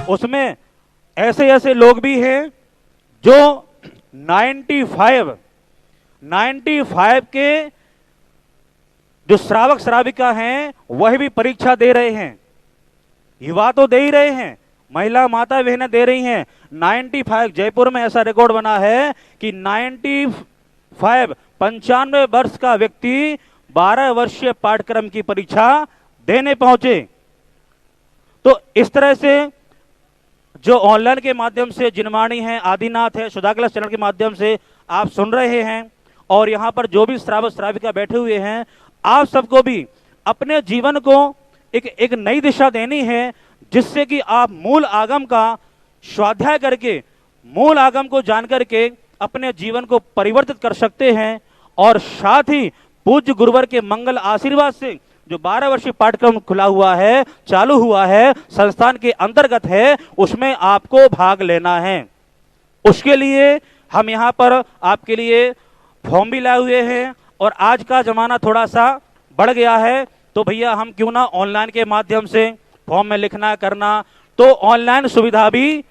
उसमें ऐसे ऐसे लोग भी हैं जो 95 के जो श्रावक श्राविका हैं वह भी परीक्षा दे रहे हैं। युवा तो दे ही रहे हैं, महिला माता बहनें दे रही हैं। 95 जयपुर में ऐसा रिकॉर्ड बना है कि 95 वर्ष का व्यक्ति 12 वर्षीय पाठ्यक्रम की परीक्षा देने पहुंचे। तो इस तरह से जो ऑनलाइन के माध्यम से जिनवाणी है, आदिनाथ है, सुधाकला चैनल के माध्यम से आप सुन रहे हैं, और यहां पर जो भी श्रावक श्राविका बैठे हुए हैं, आप सबको भी अपने जीवन को एक नई दिशा देनी है, जिससे कि आप मूल आगम का स्वाध्याय करके, मूल आगम को जान करके अपने जीवन को परिवर्तित कर सकते हैं। और साथ ही पूज्य गुरुवर के मंगल आशीर्वाद से जो 12 वर्षीय पाठ्यक्रम खुला हुआ है, चालू हुआ है, संस्थान के अंतर्गत है, उसमें आपको भाग लेना है। उसके लिए हम यहाँ पर आपके लिए फॉर्म भी लाए हुए हैं, और आज का जमाना थोड़ा सा बढ़ गया है, तो भैया हम क्यों ना ऑनलाइन के माध्यम से फॉर्म में लिखना करना, तो ऑनलाइन सुविधा भी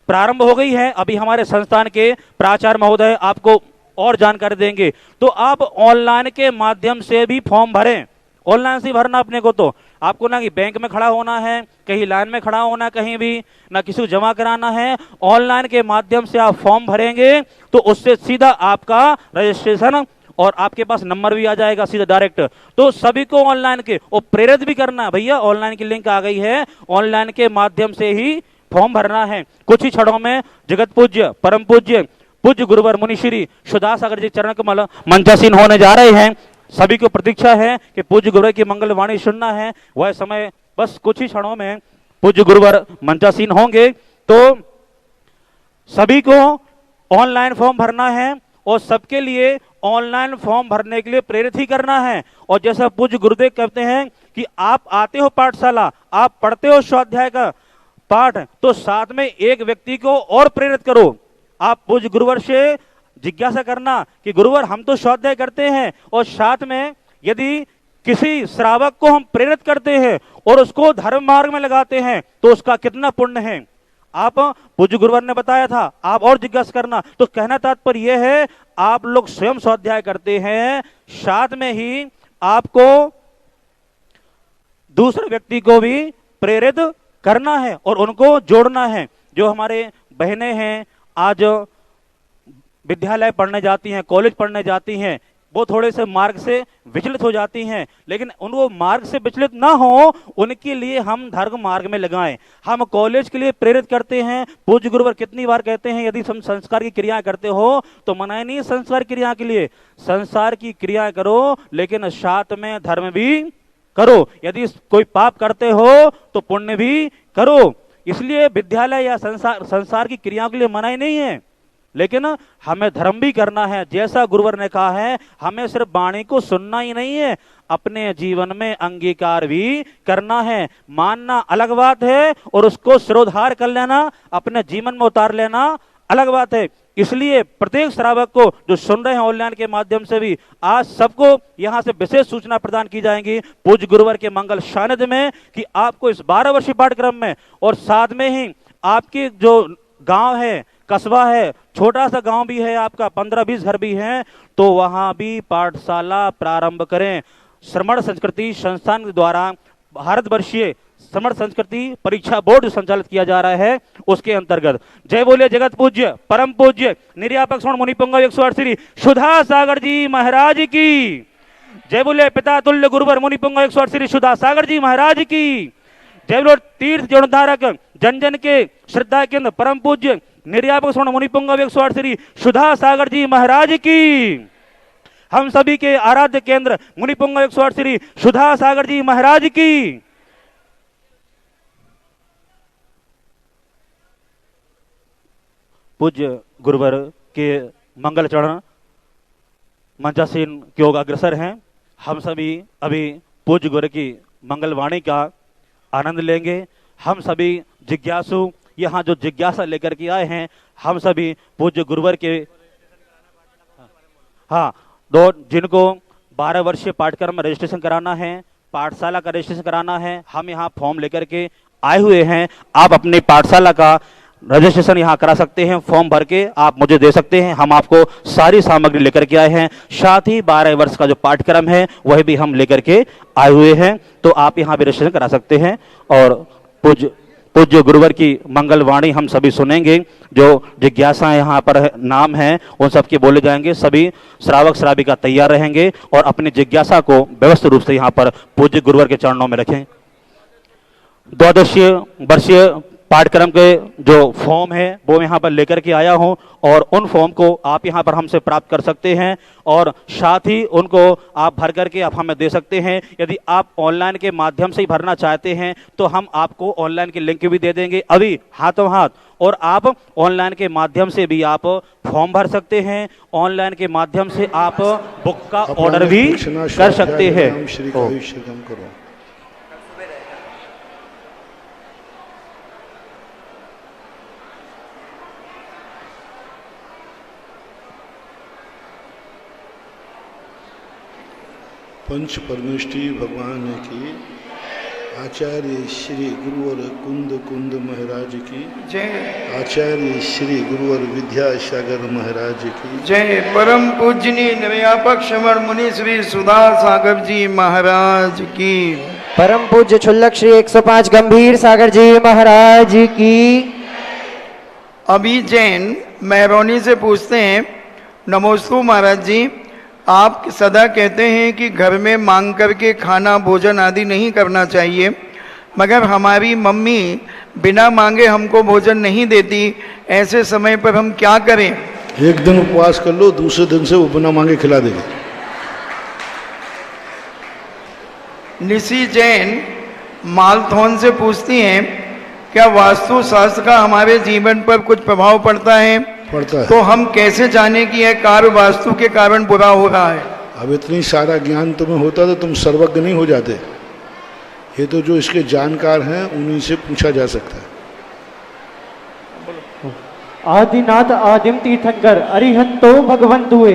प्रारंभ हो गई है। अभी हमारे संस्थान के प्राचार्य महोदय आपको और जानकारी देंगे। तो आप ऑनलाइन के माध्यम से भी फॉर्म भरें। ऑनलाइन से भरना अपने को, तो आपको ना कि बैंक में खड़ा होना है, कहीं लाइन में खड़ा होना, कहीं भी ना किसी को जमा कराना है। ऑनलाइन के माध्यम से आप फॉर्म भरेंगे तो उससे सीधा आपका रजिस्ट्रेशन और आपके पास नंबर भी आ जाएगा सीधा डायरेक्ट। तो सभी को ऑनलाइन के और प्रेरित भी करना है भैया, ऑनलाइन की लिंक आ गई है, ऑनलाइन के माध्यम से ही फॉर्म भरना है। कुछ ही क्षणों में जगत पूज्य परम पूज्य पूज्य गुरुवर मुनिश्री सुधा सागर जी चरण कमल मंचासीन होने जा रहे हैं। सभी को प्रतीक्षा है कि पूज्य गुरुवर की मंगल वाणी सुनना है। वह समय बस कुछ ही क्षणों में पूज्य गुरुवर मंचासीन होंगे। तो सभी को ऑनलाइन फॉर्म भरना है, और सबके लिए ऑनलाइन फॉर्म भरने के लिए प्रेरित ही करना है। और जैसा पूज्य गुरुदेव कहते हैं कि आप आते हो पाठशाला, आप पढ़ते हो स्वाध्याय का पाठ, तो साथ में एक व्यक्ति को और प्रेरित करो। आप पूज्य गुरुवर से जिज्ञासा करना कि गुरुवर हम तो स्वाध्याय करते हैं, और साथ में यदि किसी श्रावक को हम प्रेरित करते हैं और उसको धर्म मार्ग में लगाते हैं तो उसका कितना पुण्य है। आप पूज्य गुरुवर ने बताया था, आप और जिज्ञासा करना। तो कहना तात्पर्य यह है, आप लोग स्वयं स्वाध्याय करते हैं, साथ में ही आपको दूसरे व्यक्ति को भी प्रेरित करना है और उनको जोड़ना है। जो हमारे बहनें हैं आज विद्यालय पढ़ने जाती हैं, कॉलेज पढ़ने जाती हैं, वो थोड़े से मार्ग से विचलित हो जाती हैं, लेकिन उनको मार्ग से विचलित ना हो, उनके लिए हम धर्म मार्ग में लगाएं। हम कॉलेज के लिए प्रेरित करते हैं। पूज्य गुरुवर कितनी बार कहते हैं, यदि तुम संस्कार की क्रियाएं करते हो तो मनाए नहीं संस्कार क्रिया के लिए, संसार की क्रिया करो लेकिन साथ में धर्म भी करो। यदि कोई पाप करते हो तो पुण्य भी करो। इसलिए विद्यालय या संसार की क्रियाओं के लिए मनाई नहीं है, लेकिन हमें धर्म भी करना है। जैसा गुरुवर ने कहा है, हमें सिर्फ वाणी को सुनना ही नहीं है, अपने जीवन में अंगीकार भी करना है। मानना अलग बात है और उसको सिरोधार कर लेना, अपने जीवन में उतार लेना अलग बात है। इसलिए प्रत्येक श्रावक को जो सुन रहे हैं ऑनलाइन के माध्यम से भी, आज सबको यहां से विशेष सूचना प्रदान की जाएंगी पूज्य गुरुवर के मंगल सानिध्य में कि आपको इस 12 वर्षीय पाठ्यक्रम में, और साथ में ही आपकी जो गांव है, कस्बा है, छोटा सा गांव भी है आपका, 15-20 घर भी हैं, तो वहां भी पाठशाला प्रारंभ करें। श्रमण संस्कृति संस्थान के द्वारा भारत वर्षीय श्रमण संस्कृति परीक्षा बोर्ड संचालित किया जा रहा है, उसके अंतर्गत जय बोलिए जगत पूज्य परम पूज्य निर्यापक श्रवण मुनिपुंगव 108 श्री सुधा सागर जी महाराज की जय बोलिए। पिता तुल्य गुरुवर मुनिपुंगव 108 श्री सुधा सागर जी महाराज की जय बोलो। तीर्थ जीर्णोद्धारक जन जन के श्रद्धा केंद्र परम पूज्य निर्यापक श्रवण मुनिपुंगव 108 श्री सुधा सागर जी महाराज की। हम सभी के आराध्य केंद्र मुनिपुंगव 108 श्री सुधा सागर जी महाराज की। पूज्य गुरुवर के मंगल चरण मंचासीन की ओर अग्रसर हैं। हम सभी अभी पूज्य गुरु की मंगल वाणी का आनंद लेंगे। हम सभी जिज्ञासु यहाँ जो जिज्ञासा लेकर के आए हैं, हम सभी पूज्य गुरुवर के दो जिनको 12 वर्षीय पाठ्यक्रम में रजिस्ट्रेशन कराना है, पाठशाला का रजिस्ट्रेशन कराना है, हम यहाँ फॉर्म लेकर के आए हुए हैं, आप अपनी पाठशाला का रजिस्ट्रेशन यहाँ करा सकते हैं। फॉर्म भर के आप मुझे दे सकते हैं, हम आपको सारी सामग्री लेकर के आए हैं। साथ ही 12 वर्ष का जो पाठ्यक्रम है वह भी हम लेकर के आए हुए हैं, तो आप यहाँ भी रजिस्ट्रेशन करा सकते हैं। और पूज्य गुरुवर की मंगलवाणी हम सभी सुनेंगे। जो जिज्ञासा यहाँ पर नाम है उन सब के बोले जाएंगे। सभी श्रावक श्राविका तैयार रहेंगे और अपनी जिज्ञासा को व्यवस्थित रूप से यहाँ पर पूज्य गुरुवर के चरणों में रखें। 12 वर्षीय पाठ्यक्रम के जो फॉर्म है वो यहाँ पर लेकर के आया हूँ, और उन फॉर्म को आप यहाँ पर हमसे प्राप्त कर सकते हैं, और साथ ही उनको आप भर करके आप हमें दे सकते हैं। यदि आप ऑनलाइन के माध्यम से ही भरना चाहते हैं तो हम आपको ऑनलाइन की लिंक भी दे देंगे अभी हाथों हाथ, और आप ऑनलाइन के माध्यम से भी आप फॉर्म भर सकते हैं। ऑनलाइन के माध्यम से आप बुक का ऑर्डर भी कर सकते हैं। पंच परमेष्ठी भगवान की, आचार्य श्री गुरुवर कुंद महाराज की जय, आचार्य श्री गुरुवर विद्यासागर महाराज की जय, परम पूजनीय निर्यापक श्रवण मुनि श्री सुधा सागर जी महाराज की, परम पूज्य छुल्लक श्री 105 गंभीर सागर जी महाराज की। अभी जैन मेहरौनी से पूछते हैं, नमोस्तु महाराज जी, आप सदा कहते हैं कि घर में मांग करके खाना भोजन आदि नहीं करना चाहिए, मगर हमारी मम्मी बिना मांगे हमको भोजन नहीं देती, ऐसे समय पर हम क्या करें? एक दिन उपवास कर लो, दूसरे दिन से वो बिना मांगे खिला देगी। निशी जैन मालथौन से पूछती हैं, क्या वास्तु शास्त्र का हमारे जीवन पर कुछ प्रभाव पड़ता है? पड़ता है। तो हम कैसे जाने कि यह कार्य वास्तु के कारण बुरा हो रहा है? अब इतनी सारा ज्ञान तुम्हें होता तो तुम सर्वज्ञ नहीं हो जाते। ये तो जो इसके जानकार हैं उन्हीं से पूछा जा सकता है। आदिनाथ आदिम तीर्थंकर अरिहंतो भगवंत हुए,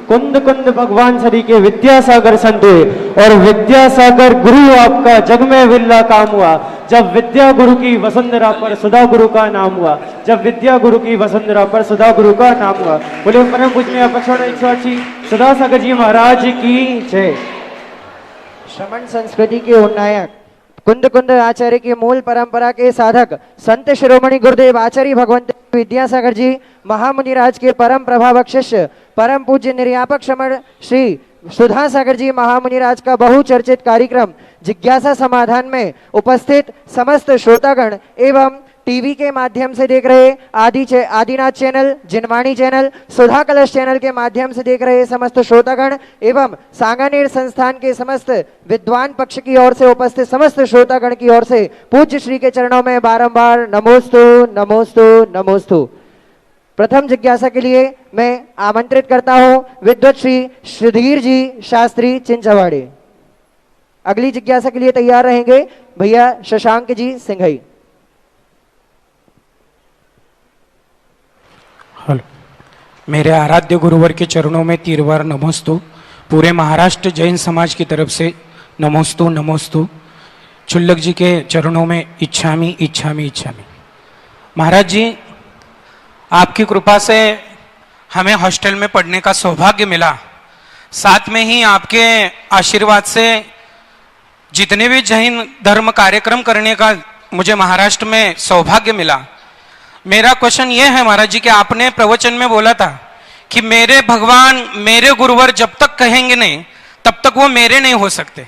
कुंद कुंद भगवान सरी के विद्यासागर संत हुए, और विद्यासागर गुरु आपका जग में विरला काम हुआ। जब विद्या गुरु की वसुंधरा पर सुधा गुरु का नाम हुआ, जब विद्या गुरु की वसुंधरा पर सुधा गुरु का नाम हुआ। बोले परम पूजनीय अपेक्षा 180 सुधा सागर जी महाराज की जय। श्रमण संस्कृति के उन्नायक, कुंद कुंद आचार्य की मूल परंपरा के साधक, संत शिरोमणि गुरुदेव आचार्य भगवंत विद्यासागर जी महामुनिराज के परम प्रभावक शिष्य, परम पूज्य निर्यापक श्रमण श्री सुधा सागर जी महामुनिराज का बहुचर्चित कार्यक्रम जिज्ञासा समाधान में उपस्थित समस्त श्रोतागण एवं टीवी के माध्यम से देख रहे आदिनाथ चैनल, जिनवाणी चैनल, सुधा कलश चैनल के माध्यम से देख रहे समस्त श्रोतागण एवं सांगानेर संस्थान के समस्त विद्वान पक्ष की ओर से उपस्थित समस्त श्रोतागण की ओर से पूज्य श्री के चरणों में बारंबार नमोस्तु नमोस्तु नमोस्तु। प्रथम जिज्ञासा के लिए मैं आमंत्रित करता हूं विद्वत श्री सुधीर जी शास्त्री चिंचवाड़े। अगली जिज्ञासा के लिए तैयार रहेंगे भैया शशांक जी सिंघई। हेलो, मेरे आराध्य गुरुवर के चरणों में 3 बार नमोस्तु। पूरे महाराष्ट्र जैन समाज की तरफ से नमोस्तु नमोस्तु। छुल्लक जी के चरणों में इच्छामी इच्छामी इच्छामी। महाराज जी, आपकी कृपा से हमें हॉस्टल में पढ़ने का सौभाग्य मिला, साथ में ही आपके आशीर्वाद से जितने भी जैन धर्म कार्यक्रम करने का मुझे महाराष्ट्र में सौभाग्य मिला। मेरा क्वेश्चन ये है महाराज जी कि आपने प्रवचन में बोला था कि मेरे भगवान मेरे गुरुवर जब तक कहेंगे नहीं तब तक वो मेरे नहीं हो सकते।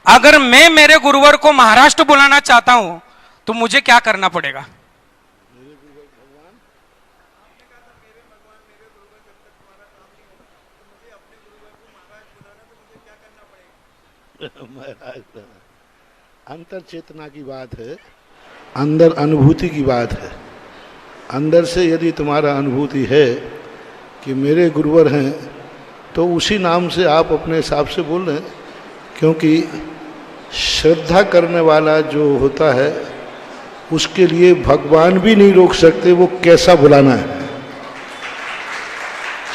अगर मैं मेरे गुरुवर को महाराष्ट्र बुलाना चाहता हूं तो मुझे क्या करना पड़ेगा? अंतर चेतना की बात है, अंदर अनुभूति की बात है। अंदर से यदि तुम्हारा अनुभूति है कि मेरे गुरुवर हैं तो उसी नाम से आप अपने हिसाब से बोल रहे हैं, क्योंकि श्रद्धा करने वाला जो होता है उसके लिए भगवान भी नहीं रोक सकते वो कैसा बुलाना है।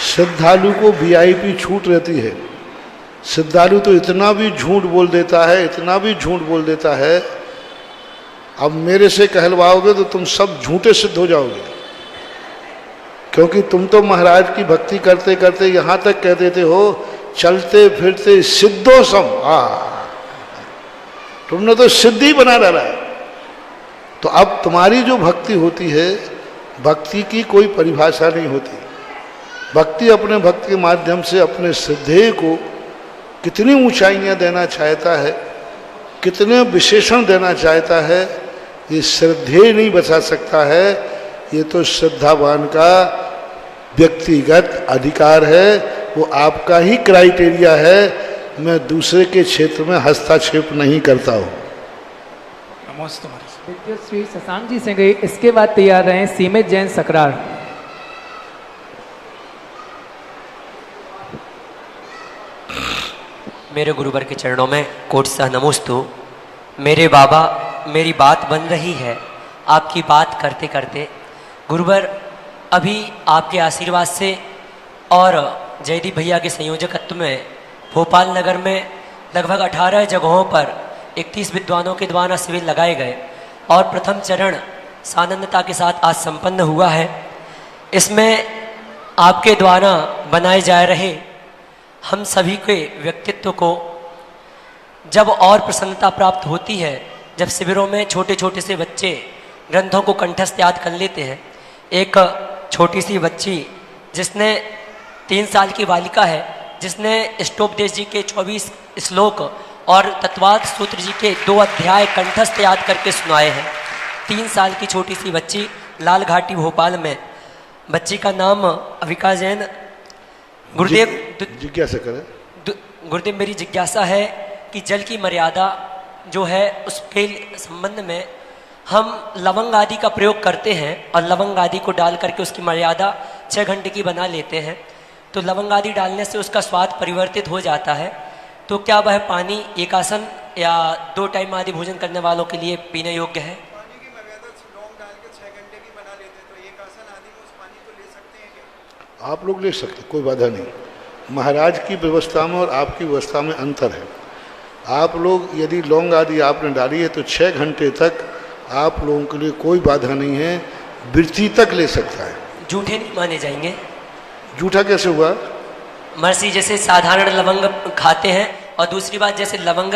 श्रद्धालु को वीआईपी छूट रहती है। श्रद्धालु तो इतना भी झूठ बोल देता है, इतना भी झूठ बोल देता है अब मेरे से कहलवाओगे तो तुम सब झूठे सिद्ध हो जाओगे, क्योंकि तुम तो महाराज की भक्ति करते करते यहाँ तक कह देते हो चलते फिरते सिद्धो सम। तुमने तो सिद्धि बना डाला है। तो अब तुम्हारी जो भक्ति होती है, भक्ति की कोई परिभाषा नहीं होती। भक्ति अपने भक्ति के माध्यम से अपने श्रद्धेय को कितनी ऊंचाइयां देना चाहता है, कितने विशेषण देना चाहता है, ये श्रद्धेय नहीं बता सकता है। ये तो श्रद्धावान का व्यक्तिगत अधिकार है, वो आपका ही क्राइटेरिया है। मैं दूसरे के क्षेत्र में हस्तक्षेप नहीं करता हूँ। नमस्ते महाराज। विद्युत श्री शशांक जी से गई, इसके बाद तैयार रहे सीमित जैन सकरार। मेरे गुरुवर के चरणों में कोटि नमोस्तु। मेरे बाबा, मेरी बात बन रही है आपकी बात करते करते। गुरुवर, अभी आपके आशीर्वाद से और जयदीप भैया के संयोजकत्व में भोपाल नगर में लगभग 18 जगहों पर 31 विद्वानों के द्वारा शिविर लगाए गए और प्रथम चरण सानंदता के साथ आज संपन्न हुआ है। इसमें आपके द्वारा बनाए जा रहे हम सभी के व्यक्तित्व को जब और प्रसन्नता प्राप्त होती है, जब शिविरों में छोटे छोटे से बच्चे ग्रंथों को कंठस्थ याद कर लेते हैं। एक छोटी सी बच्ची जिसने 3 साल की बालिका है, जिसने स्टोपदेश जी के 24 श्लोक और तत्वार्थ सूत्र जी के 2 अध्याय कंठस्थ याद करके सुनाए हैं। 3 साल की छोटी सी बच्ची, लाल घाटी भोपाल में। बच्ची का नाम अविका जैन। गुरुदेव, जिज्ञासा करें। गुरुदेव, मेरी जिज्ञासा है कि जल की मर्यादा जो है उसके संबंध में हम लवंग आदि का प्रयोग करते हैं और लवंग आदि को डाल करके उसकी मर्यादा 6 घंटे की बना लेते हैं। तो लवंग आदि डालने से उसका स्वाद परिवर्तित हो जाता है। तो क्या वह पानी एक आसन या 2 टाइम आदि भोजन करने वालों के लिए पीने योग्य है? पानी की मर्यादा लौंग डाल के 6 घंटे की बना लेते हैं, तो एक आसन आदि में उस पानी को ले सकते हैं क्या? आप लोग ले सकते, कोई बाधा नहीं। महाराज की व्यवस्था में और आपकी व्यवस्था में अंतर है। आप लोग यदि लौंग आदि आपने डाली है तो 6 घंटे तक आप लोगों के लिए कोई बाधा नहीं है, वृत्ति तक ले सकता है। जूठे नहीं माने जाएंगे? जूठा कैसे हुआ? मर्सी, जैसे साधारण लवंग खाते हैं और दूसरी बात जैसे लवंग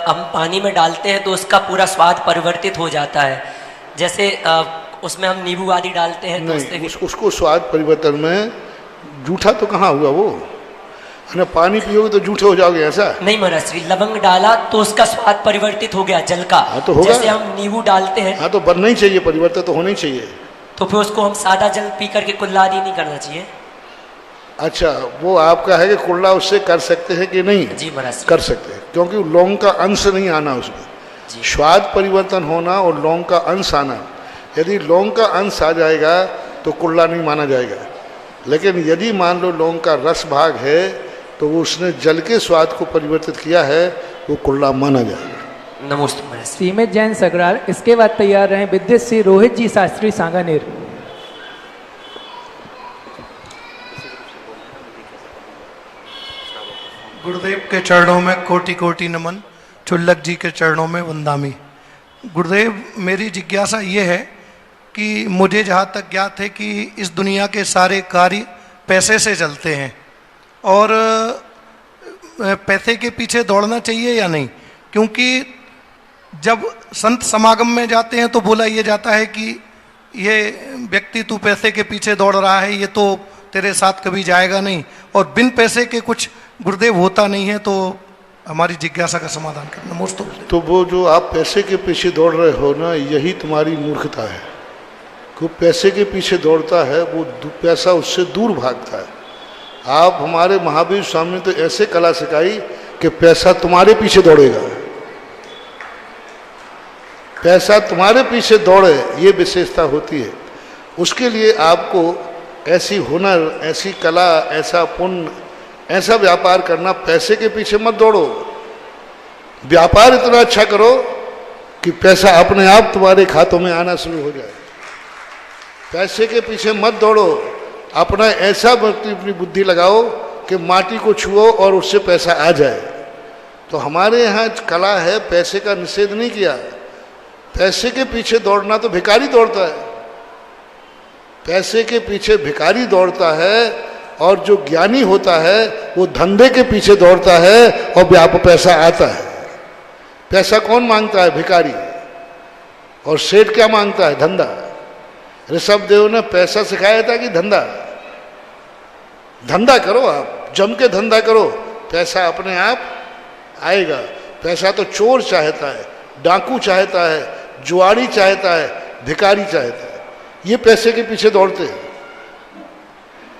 हम पानी में डालते हैं तो उसका पूरा स्वाद परिवर्तित हो जाता है। जैसे उसमें हम नींबू आदि डालते हैं तो नहीं, उसको स्वाद परिवर्तन में जूठा तो कहाँ हुआ वो? ना पानी पियोगे तो जूठे हो जाओगे, ऐसा? नहीं महाराज श्री, लवंग डाला तो उसका स्वाद परिवर्तित हो गया जल का। हाँ तो होगा। जैसे हम नींबू डालते हैं। हाँ तो बनना ही चाहिए, परिवर्तन तो होना ही चाहिए। तो फिर उसको हम सादा जल पी करके कुल्ला आदि नहीं करना चाहिए? अच्छा, वो आपका है कि कुल्ला उससे कर सकते हैं कि नहीं? जी महाराज। कर सकते हैं, क्योंकि लौंग का अंश नहीं आना उसमें। स्वाद परिवर्तन होना और लौंग का अंश आना। यदि लौंग का अंश आ जाएगा तो कुल्ला नहीं माना जाएगा। लेकिन यदि मान लो लौंग का रस भाग है तो वो उसने जल के स्वाद को परिवर्तित किया है, वो कुल्ला माना जाएगा। नमस्ते महाराज। सीमित जैन सकरार, इसके बाद तैयार रहे विद्युत श्री रोहित जी शास्त्री सांगानेर। गुरुदेव के चरणों में कोटि कोटि नमन, चुल्लक जी के चरणों में वंदामी। गुरुदेव, मेरी जिज्ञासा ये है कि मुझे जहाँ तक ज्ञात है कि इस दुनिया के सारे कार्य पैसे से चलते हैं और पैसे के पीछे दौड़ना चाहिए या नहीं? क्योंकि जब संत समागम में जाते हैं तो बोला ये जाता है कि ये व्यक्ति तू पैसे के पीछे दौड़ रहा है, ये तो तेरे साथ कभी जाएगा नहीं, और बिन पैसे के कुछ गुरुदेव होता नहीं है। तो हमारी जिज्ञासा का समाधान करना मोस्तो। तो वो जो आप पैसे के पीछे दौड़ रहे हो ना, यही तुम्हारी मूर्खता है। को पैसे के पीछे दौड़ता है वो पैसा उससे दूर भागता है। आप हमारे महावीर स्वामी ने तो ऐसे कला सिखाई कि पैसा तुम्हारे पीछे दौड़ेगा, पैसा तुम्हारे पीछे दौड़े, ये विशेषता होती है। उसके लिए आपको ऐसी हुनर, ऐसी कला, ऐसा पुण्य, ऐसा व्यापार करना। पैसे के पीछे मत दौड़ो, व्यापार इतना अच्छा करो कि पैसा अपने आप तुम्हारे खातों में आना शुरू हो जाए। पैसे के पीछे मत दौड़ो, अपना ऐसा अपनी बुद्धि लगाओ कि माटी को छुओ और उससे पैसा आ जाए। तो हमारे यहाँ कला है, पैसे का निषेध नहीं किया, पैसे के पीछे दौड़ना तो भिखारी दौड़ता है, पैसे के पीछे भिखारी दौड़ता है, और जो ज्ञानी होता है वो धंधे के पीछे दौड़ता है और व्याप पैसा आता है। पैसा कौन मांगता है? भिखारी। और सेठ क्या मांगता है? धंधा। ऋषभदेव ने पैसा सिखाया था कि धंधा? धंधा करो, आप जम के धंधा करो, पैसा अपने आप आएगा। पैसा तो चोर चाहता है, डाकू चाहता है, जुआरी चाहता है, भिखारी चाहता है। ये पैसे के पीछे दौड़ते हैं।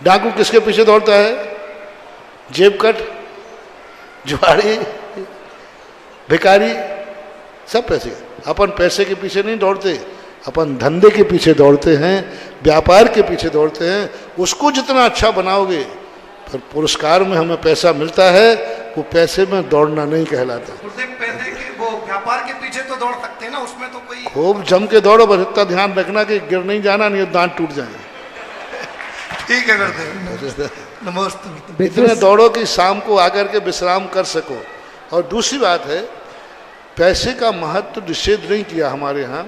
डाकू किसके पीछे दौड़ता है? जेब कट, जुआरी, भिखारी, सब पैसे। अपन पैसे के पीछे नहीं दौड़ते, अपन धंधे के पीछे दौड़ते हैं, व्यापार के पीछे दौड़ते हैं। उसको जितना अच्छा बनाओगे फिर पुरस्कार में हमें पैसा मिलता है, वो पैसे में दौड़ना नहीं कहलाता। पैसे के वो व्यापार के पीछे तो दौड़ सकते हैं ना, उसमें तो कोई खूब जम के दौड़ो, बस इतना ध्यान रखना कि गिर नहीं जाना, नहीं दांत टूट जाएंगे। ठीक है गुरुदेव, नमस्ते। इतने दौड़ो कि शाम को आकर के विश्राम कर सको। और दूसरी बात है, पैसे का महत्व निषेध नहीं किया हमारे यहाँ।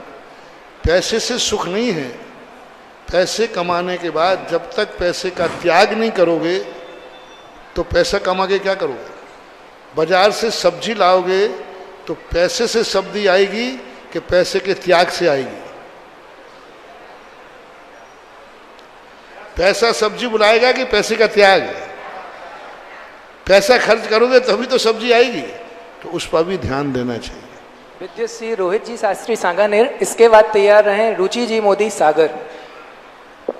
पैसे से सुख नहीं है। पैसे कमाने के बाद जब तक पैसे का त्याग नहीं करोगे तो पैसा कमा के क्या करोगे? बाजार से सब्जी लाओगे तो पैसे से सब्जी आएगी कि पैसे के त्याग से आएगी? पैसा सब्जी बुलाएगा कि पैसे का त्याग? पैसा खर्च करोगे तभी तो सब्जी आएगी, तो उस पर भी ध्यान देना चाहिए। विद्युत श्री रोहित जी शास्त्री सांगानेर, इसके बाद तैयार रहे रुचि जी मोदी सागर।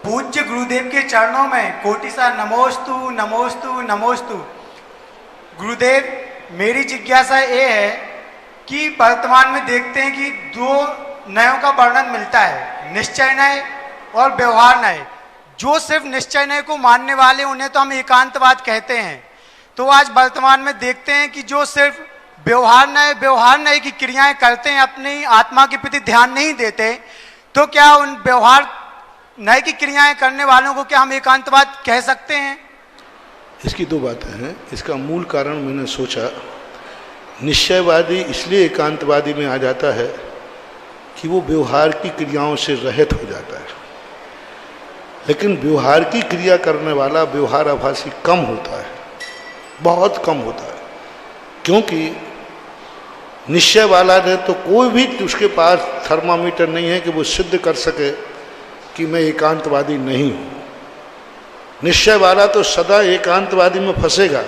पूज्य गुरुदेव के चरणों में कोटि सा नमोस्तु नमोस्तु नमोस्तु। गुरुदेव, मेरी जिज्ञासा ये है कि वर्तमान में देखते हैं कि दो नयों का वर्णन मिलता है, निश्चय नय और व्यवहार नय। जो सिर्फ निश्चय नय को मानने वाले उन्हें तो हम एकांतवाद कहते हैं। तो आज वर्तमान में देखते हैं कि जो सिर्फ व्यवहार नय की क्रियाएं करते हैं, अपनी आत्मा के प्रति ध्यान नहीं देते, तो क्या उन व्यवहार नय की क्रियाएं करने वालों को क्या हम एकांतवाद कह सकते हैं? इसकी दो बातें हैं। इसका मूल कारण मैंने सोचा, निश्चयवादी इसलिए एकांतवादी में आ जाता है कि वो व्यवहार की क्रियाओं से रहित हो जाता है। लेकिन व्यवहार की क्रिया करने वाला व्यवहाराभासी कम होता है, बहुत कम होता है। क्योंकि निश्चय वाला ने तो कोई भी उसके पास थर्मामीटर नहीं है कि वो सिद्ध कर सके कि मैं एकांतवादी नहीं हूँ। निश्चय वाला तो सदा एकांतवादी में फंसेगा।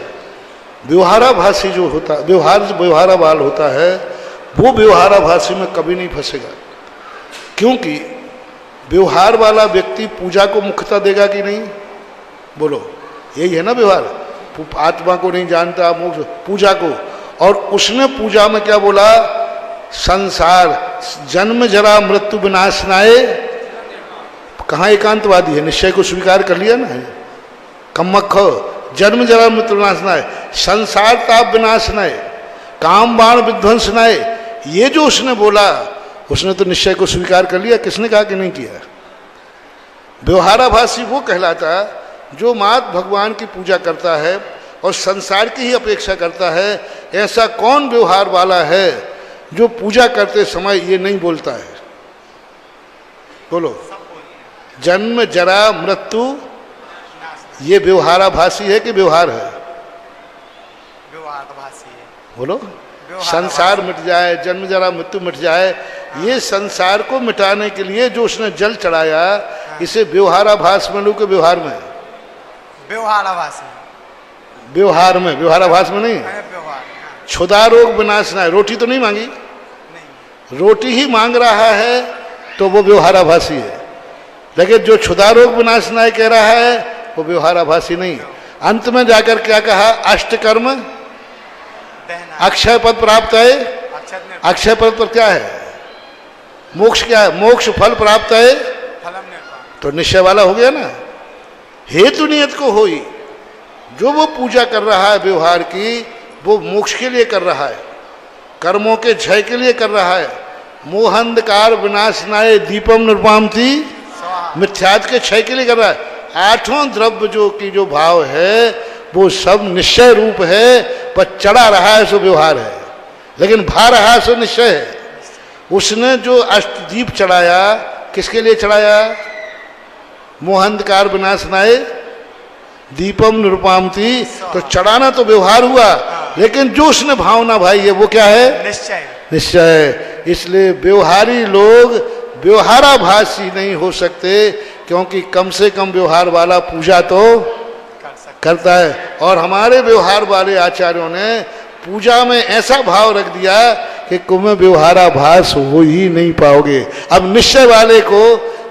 व्यवहाराभासी जो होता व्यवहारावाल होता है वो व्यवहाराभासी में कभी नहीं फंसेगा। क्योंकि व्यवहार वाला व्यक्ति पूजा को मुख्यता देगा कि नहीं? बोलो, यही है ना व्यवहार। आत्मा को नहीं जानता, मोक्ष, पूजा को। और उसने पूजा में क्या बोला? संसार जन्म जरा मृत्यु विनाशनाए। कहाँ एकांतवादी है? निश्चय को स्वीकार कर लिया ना। कम्मख जन्म जरा मृत्यु विनाशनाए, संसार ताप विनाशनाए, काम बाण विध्वंसनाए। ये जो उसने बोला, उसने तो निश्चय को स्वीकार कर लिया। किसने कहा कि नहीं किया? व्यवहाराभासी वो कहलाता जो मात भगवान की पूजा करता है और संसार की ही अपेक्षा करता है। ऐसा कौन व्यवहार वाला है जो पूजा करते समय ये नहीं बोलता है? बोलो, जन्म जरा मृत्यु, ये व्यवहाराभासी है कि व्यवहार है? व्यवहाराभासी है। बोलो, संसार मिट जाए, जन्म जरा मृत्यु मिट जाए, ये संसार को मिटाने के लिए जो उसने जल चढ़ाया, इसे व्यवहाराभास में लो के व्यवहार में? व्यवहाराभासी। व्यवहार में, व्यवहाराभास में नहीं। क्षुधा रोग विनाशनाय, रोटी तो नहीं मांगी? नहीं। रोटी ही मांग रहा है तो वो व्यवहाराभासी है। लेकिन जो क्षुधा रोग विनाशनाय कह रहा है वो व्यवहाराभासी नहीं। अंत में जाकर क्या कहा? अष्टकर्म अक्षय पद प्राप्त है। अक्षय पद पर क्या है? मोक्ष क्या है? मोक्ष फल प्राप्त है। तो निश्चय वाला हो गया ना। हेतु नियत को होई, जो वो पूजा कर रहा है व्यवहार की, वो मोक्ष के लिए कर रहा है, कर्मों के क्षय के लिए कर रहा है। मोहंधकार विनाशनाय दीपम निर्वामती, मिथ्यात के क्षय के लिए कर रहा है। आठों द्रव्य जो भाव है वो सब निश्चय रूप है, पर चढ़ा रहा है सो व्यवहार है, लेकिन भा रहा है सो निश्चय है। उसने जो अष्टदीप चढ़ाया, किसके लिए चढ़ाया? मोहंधकार विनाशनाय दीपम निरुपामती। तो चढ़ाना तो व्यवहार हुआ, लेकिन जो उसने भावना भाई है वो क्या है? निश्चय। निश्चय। इसलिए व्यवहारी लोग व्यवहाराभासी नहीं हो सकते, क्योंकि कम से कम व्यवहार वाला पूजा तो करता है। और हमारे व्यवहार वाले आचार्यों ने पूजा में ऐसा भाव रख दिया कि तुम्हें व्यवहाराभास हो ही नहीं पाओगे। अब निश्चय वाले को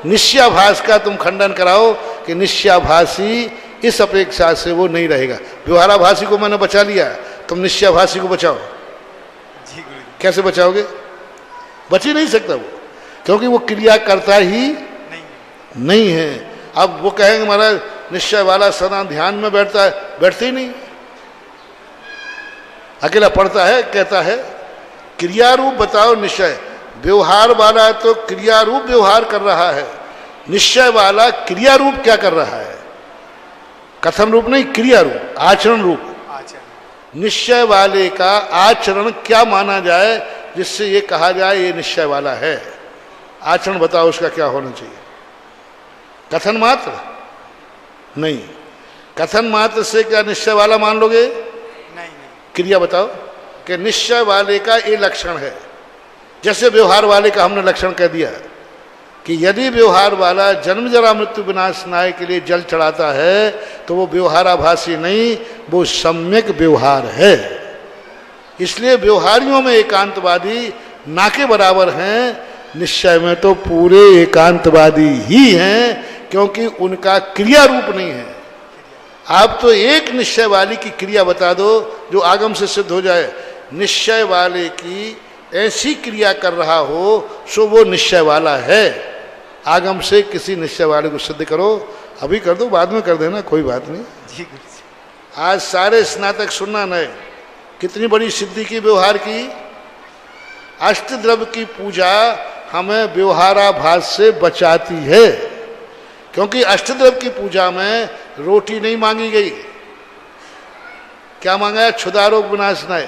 निश्चयाभास का तुम खंडन कराओ कि निश्चयाभासी इस अपेक्षा से वो नहीं रहेगा। व्यवहाराभासी को मैंने बचा लिया, तुम निश्चयाभासी को बचाओ। कैसे बचाओगे? बच ही नहीं सकता वो, क्योंकि वो क्रिया करता ही नहीं है। अब वो कहेंगे महाराज निश्चय वाला सदा ध्यान में बैठता है, बैठते ही नहीं, अकेला पढ़ता है, कहता है। क्रिया रूप बताओ निश्चय। व्यवहार वाला तो क्रिया रूप व्यवहार कर रहा है, निश्चय वाला क्रिया रूप क्या कर रहा है? कथन रूप नहीं, क्रिया रूप, आचरण रूप। निश्चय वाले का आचरण क्या माना जाए जिससे ये कहा जाए ये निश्चय वाला है? आचरण बताओ उसका क्या होना चाहिए? कथन मात्र नहीं। कथन मात्र से क्या निश्चय वाला मान लोगे? नहीं। क्रिया बताओ कि निश्चय वाले का ये लक्षण है। जैसे व्यवहार वाले का हमने लक्षण कह दिया कि यदि व्यवहार वाला जन्म जरा मृत्यु विनाशनाय के लिए जल चढ़ाता है तो वो व्यवहाराभासी नहीं, वो सम्यक व्यवहार है। इसलिए व्यवहारियों में एकांतवादी ना के बराबर हैं, निश्चय में तो पूरे एकांतवादी ही हैं, क्योंकि उनका क्रिया रूप नहीं है। आप तो एक निश्चय वाली की क्रिया बता दो जो आगम से सिद्ध हो जाए। निश्चय वाले की ऐसी क्रिया कर रहा हो सो वो निश्चय वाला है। आगम से किसी निश्चय वाले को सिद्ध करो। अभी कर दो, बाद में कर देना, कोई बात नहीं। आज सारे स्नातक सुनना नए, कितनी बड़ी सिद्धि की व्यवहार की। अष्टद्रव्य की पूजा हमें व्यवहाराभास से बचाती है, क्योंकि अष्टद्रव्य की पूजा में रोटी नहीं मांगी गई। क्या मांगा है? क्षुधारोग विनाशनाय।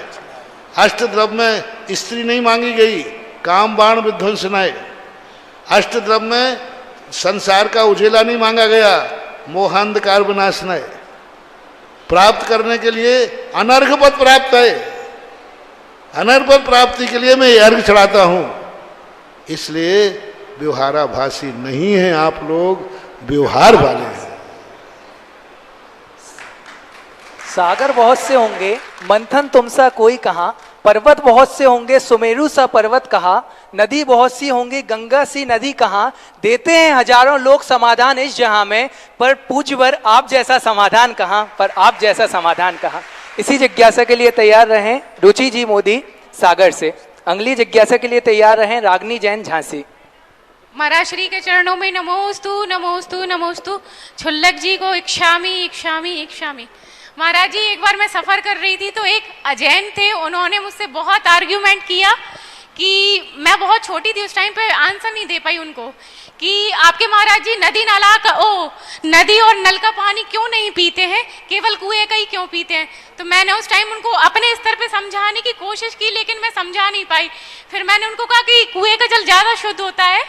अष्टद्रव्य में स्त्री नहीं मांगी गई, काम बाण विध्वंसनाय। अष्टद्रव्य में संसार का उजेला नहीं मांगा गया, मोहांधकार विनाशनाय। प्राप्त करने के लिए अनर्घ पद प्राप्त है, अनर्घ पद प्राप्ति के लिए मैं अर्घ चढ़ाता हूं। इसलिए व्यवहाराभासी नहीं है आप लोग, व्यवहार वाले हैं। सागर बहुत से होंगे, मंथन तुम सा कोई कहा। पर्वत बहुत से होंगे, सुमेरु सा पर्वत कहा। नदी बहुत सी होंगी, गंगा सी नदी कहा। देते हैं हजारों लोग समाधान इस जहां में, पर पूज्यवर आप जैसा समाधान कहाँ, पर आप जैसा समाधान कहाँ। इसी जिज्ञासा के लिए तैयार रहें रुचि जी मोदी सागर से। अगली जिज्ञासा के लिए तैयार रहें रागनी जैन झांसी। महाराज श्री के चरणों में नमोस्तु नमोस्तु नमोस्तु। छुल्लक जी को इक्षामी इक्षामी इक्षामी। महाराज जी एक बार मैं सफर कर रही थी तो एक अजैन थे, उन्होंने मुझसे बहुत आर्ग्यूमेंट किया कि मैं बहुत छोटी थी उस टाइम पे, आंसर नहीं दे पाई उनको कि आपके महाराज जी नदी और नल का पानी क्यों नहीं पीते हैं, केवल कुएं का ही क्यों पीते हैं। तो मैंने उस टाइम उनको अपने स्तर पे समझाने की कोशिश की, लेकिन मैं समझा नहीं पाई। फिर मैंने उनको कहा कि कुएं का जल ज्यादा शुद्ध होता है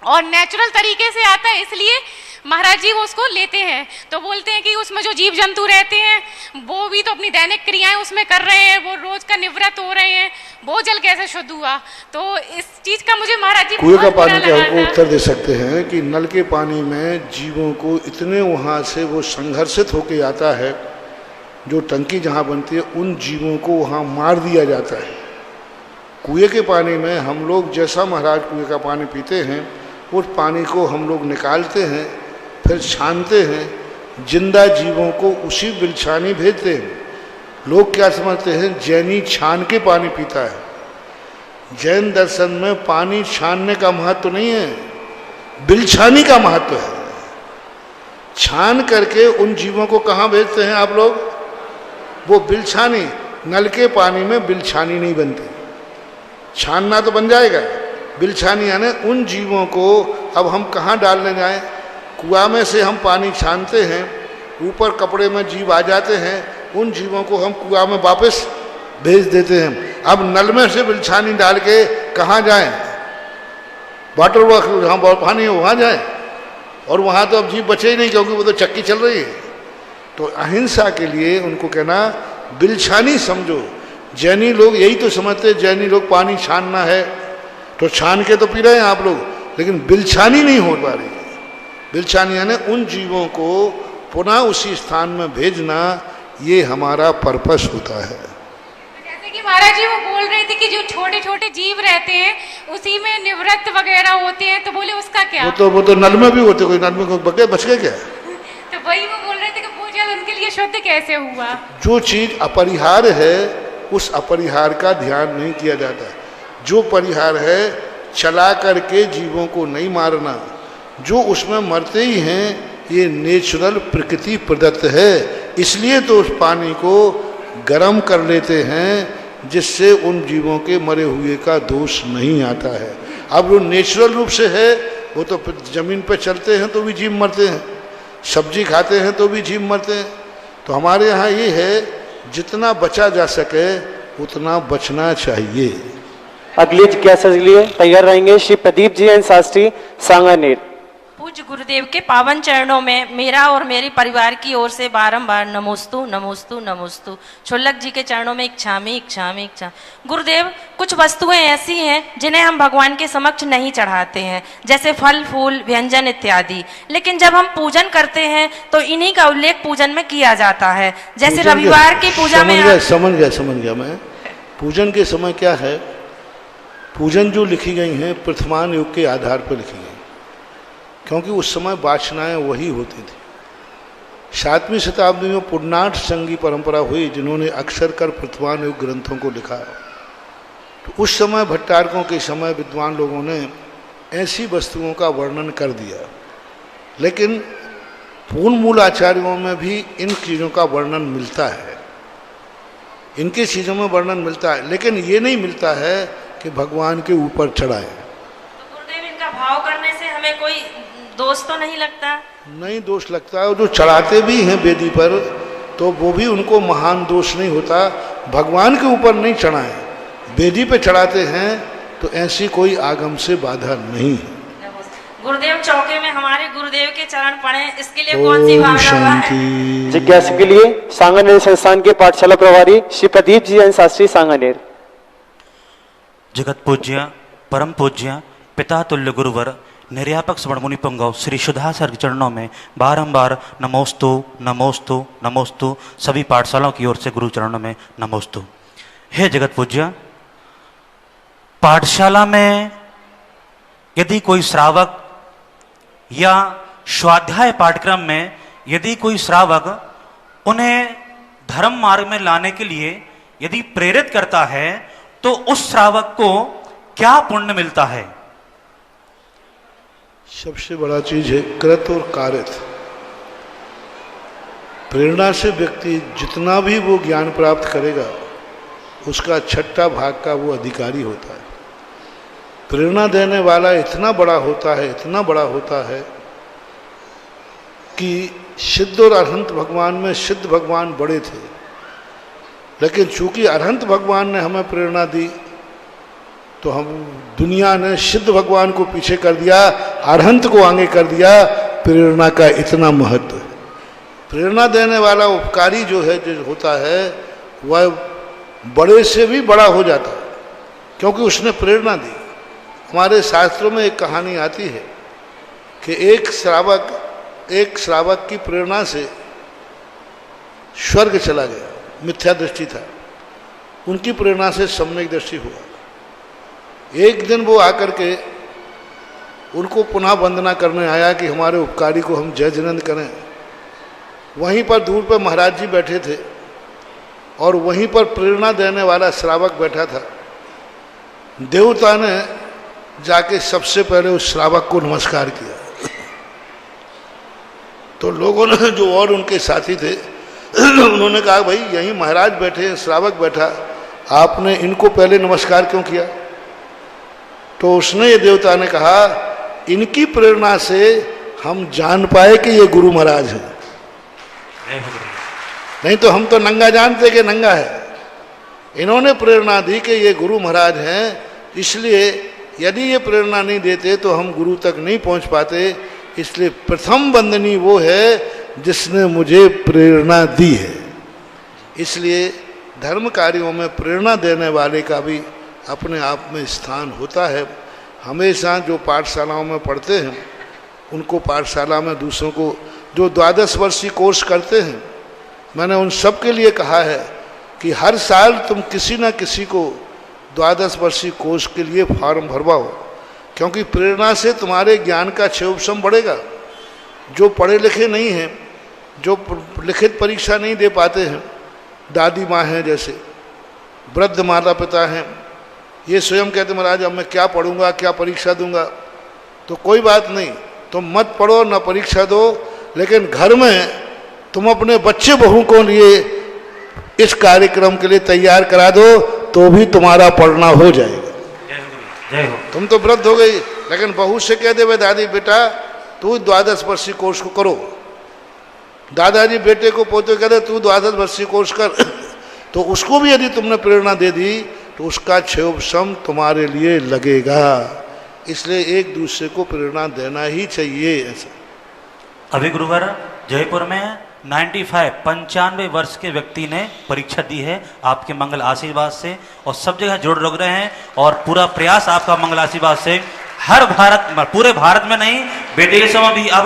और नेचुरल तरीके से आता है, इसलिए महाराज जी वो उसको लेते हैं। तो बोलते हैं कि उसमें जो जीव जंतु रहते हैं वो भी तो अपनी दैनिक क्रियाएं उसमें कर रहे हैं, वो रोज का निवृत्त हो रहे हैं, वो जल कैसे शुद्ध हुआ। तो इस चीज का मुझे महाराज जी कुएं का पानी का हमको उत्तर दे सकते हैं कि नल के पानी में जीवों को इतने वहाँ से वो संघर्षित होके आता है, जो टंकी जहाँ बनती है उन जीवों को वहाँ मार दिया जाता है। कुएं के पानी में हम लोग जैसा महाराज कुएं का पानी पीते हैं, उस पानी को हम लोग निकालते हैं, फिर छानते हैं, जिंदा जीवों को उसी बिलछानी भेजते हैं। लोग क्या समझते हैं जैनी छान के पानी पीता है। जैन दर्शन में पानी छानने का महत्व नहीं है, बिलछानी का महत्व है। छान करके उन जीवों को कहाँ भेजते हैं आप लोग? वो बिलछानी, नल के पानी में बिलछानी नहीं बनती। छानना तो बन जाएगा, बिलछानी यानी उन जीवों को अब हम कहाँ डालने जाएं? कुआं में से हम पानी छानते हैं, ऊपर कपड़े में जीव आ जाते हैं, उन जीवों को हम कुआं में वापस भेज देते हैं। अब नल में से बिलछानी डाल के कहाँ जाएं? वाटर वर्क जहाँ पानी है वहाँ जाएं, और वहाँ तो अब जीव बचे ही नहीं क्योंकि वो तो चक्की चल रही है। तो अहिंसा के लिए उनको कहना बिलछानी समझो। जैनी लोग यही तो समझते, जैनी लोग पानी छानना है तो छान के तो पी रहे हैं आप लोग, लेकिन बिलछानी नहीं हो पा रही। बिलछानी यानी उन जीवों को पुनः उसी स्थान में भेजना, ये हमारा पर्पस होता है। जैसे कि महाराज जी वो बोल रहे थे कि जो छोटे छोटे जीव रहते हैं उसी में निवृत्त वगैरह होते हैं, तो बोले उसका क्या? वो तो नल में भी होते, कोई नल में कोई बच गए क्या? तो वही वो बोल रहे थे कि पूजा उनके लिए शुद्ध कैसे हुआ? जो चीज अपरिहार्य है उस अपरिहार का ध्यान नहीं किया जाता। जो परिहार है चला करके जीवों को नहीं मारना, जो उसमें मरते ही हैं ये नेचुरल प्रकृति प्रदत्त है। इसलिए तो उस पानी को गर्म कर लेते हैं जिससे उन जीवों के मरे हुए का दोष नहीं आता है। अब वो नेचुरल रूप से है, वो तो जमीन पे चलते हैं तो भी जीव मरते हैं, सब्जी खाते हैं तो भी जीव मरते हैं। तो हमारे यहाँ ये है जितना बचा जा सके उतना बचना चाहिए। अगली जिज्ञासा के लिए तैयार रहेंगे श्री प्रदीप जी एंड शास्त्री सांगानेर। पूज्य गुरुदेव के पावन चरणों में मेरा और मेरे परिवार की ओर से बारंबार नमोस्तु नमोस्तु नमोस्तु। छुल्लक जी के चरणों में इच्छामी इच्छामी इच्छा। गुरुदेव, कुछ वस्तुएं ऐसी हैं जिन्हें हम भगवान के समक्ष नहीं चढ़ाते हैं, जैसे फल फूल व्यंजन इत्यादि, लेकिन जब हम पूजन करते हैं तो इन्हीं का उल्लेख पूजन में किया जाता है। जैसे रविवार की पूजा में समझ गया मैं। पूजन के समय क्या है, पूजन जो लिखी गई हैं वर्तमान युग के आधार पर लिखी गई, क्योंकि उस समय वासनाएं वही होती थी। 7वीं शताब्दी में पुण्णाठ संघी परंपरा हुई जिन्होंने अक्षर कर वर्तमान युग ग्रंथों को लिखा। तो उस समय भट्टारकों के समय विद्वान लोगों ने ऐसी वस्तुओं का वर्णन कर दिया, लेकिन पूर्ण मूल आचार्यों में भी इन चीज़ों का वर्णन मिलता है, इनकी चीज़ों में वर्णन मिलता है, लेकिन ये नहीं मिलता है कि भगवान के ऊपर चढ़ाए। तो गुरुदेव, इनका भाव करने से हमें कोई दोष तो नहीं लगता? नहीं दोष लगता है। जो चढ़ाते भी हैं वेदी पर तो वो भी उनको महान दोष नहीं होता। भगवान के ऊपर नहीं चढ़ाए, वेदी पे चढ़ाते हैं तो ऐसी कोई आगम से बाधा नहीं है। गुरुदेव, चौके में हमारे गुरुदेव के चरण पड़े, इसके लिए कौन सी भावना है? जिज्ञासा के लिए सांगानेर संस्थान के पाठशाला प्रभारी श्री प्रदीप जी एंड शास्त्री सांगानेर। जगत पूज्य परम पूज्य पिता तुल्य गुरुवर निर्यापक स्वर्णमुनि पुंगव श्री सुधासर के चरणों में बारंबार नमोस्तु नमोस्तु नमोस्तु। सभी पाठशालाओं की ओर से गुरु चरणों में नमोस्तु। हे जगत पूज्य, पाठशाला में यदि कोई श्रावक या स्वाध्याय पाठ्यक्रम में यदि कोई श्रावक उन्हें धर्म मार्ग में लाने के लिए यदि प्रेरित करता है तो उस श्रावक को क्या पुण्य मिलता है? सबसे बड़ा चीज है कृत और कारित। प्रेरणा से व्यक्ति जितना भी वो ज्ञान प्राप्त करेगा उसका 6ठा भाग का वो अधिकारी होता है। प्रेरणा देने वाला इतना बड़ा होता है, इतना बड़ा होता है कि सिद्ध और अरहंत भगवान में सिद्ध भगवान बड़े थे, लेकिन चूंकि अरहंत भगवान ने हमें प्रेरणा दी तो हम दुनिया ने सिद्ध भगवान को पीछे कर दिया, अरहंत को आगे कर दिया। प्रेरणा का इतना महत्व है। प्रेरणा देने वाला उपकारी जो है जो होता है वह बड़े से भी बड़ा हो जाता है क्योंकि उसने प्रेरणा दी। हमारे शास्त्रों में एक कहानी आती है कि एक श्रावक की प्रेरणा से स्वर्ग चला गया, मिथ्या दृष्टि था, उनकी प्रेरणा से सम्यक दृष्टि हुआ। एक दिन वो आकर के उनको पुनः वंदना करने आया कि हमारे उपकारी को हम जय जिनेंद्र करें। वहीं पर दूर पर महाराज जी बैठे थे और वहीं पर प्रेरणा देने वाला श्रावक बैठा था। देवता ने जाके सबसे पहले उस श्रावक को नमस्कार किया। तो लोगों ने जो और उनके साथी थे उन्होंने कहा भाई यहीं महाराज बैठे हैं, श्रावक बैठा, आपने इनको पहले नमस्कार क्यों किया? तो उसने ये देवता ने कहा इनकी प्रेरणा से हम जान पाए कि ये गुरु महाराज हैं, नहीं तो हम तो नंगा जानते कि नंगा है। इन्होंने प्रेरणा दी कि ये गुरु महाराज हैं, इसलिए यदि ये प्रेरणा नहीं देते तो हम गुरु तक नहीं पहुंच पाते। इसलिए प्रथम वंदनीय वो है जिसने मुझे प्रेरणा दी है। इसलिए धर्म कार्यों में प्रेरणा देने वाले का भी अपने आप में स्थान होता है। हमेशा जो पाठशालाओं में पढ़ते हैं उनको पाठशाला में दूसरों को जो 12 वर्षीय कोर्स करते हैं, मैंने उन सब के लिए कहा है कि हर साल तुम किसी न किसी को 12 वर्षीय कोर्स के लिए फॉर्म भरवाओ, क्योंकि प्रेरणा से तुम्हारे ज्ञान का क्षयोपशम बढ़ेगा। जो पढ़े लिखे नहीं हैं, जो लिखित परीक्षा नहीं दे पाते हैं, दादी माँ हैं जैसे, वृद्ध माता पिता हैं, ये स्वयं कहते महाराज अब मैं क्या पढ़ूंगा, क्या परीक्षा दूंगा। तो कोई बात नहीं, तुम मत पढ़ो न परीक्षा दो, लेकिन घर में तुम अपने बच्चे बहू को लिए इस कार्यक्रम के लिए तैयार करा दो तो भी तुम्हारा पढ़ना हो जाएगा। जय हो। तुम तो वृद्ध हो गई, लेकिन बहू से कह दे भाई दादी बेटा तू 12 वर्षीय कोर्स को करो, दादाजी बेटे को पोते कह दे तू 12 वर्षीय कोर्स कर तो उसको भी यदि तुमने प्रेरणा दे दी तो उसका क्षयोपशम तुम्हारे लिए लगेगा। इसलिए एक दूसरे को प्रेरणा देना ही चाहिए। ऐसा अभी गुरुवर जयपुर में 95 वर्ष के व्यक्ति ने परीक्षा दी है आपके मंगल आशीर्वाद से, और सब जगह जुड़ लग रहे हैं, और पूरा प्रयास आपका मंगल आशीर्वाद से हर पूरे भारत में नहीं, विदेशों में भी अब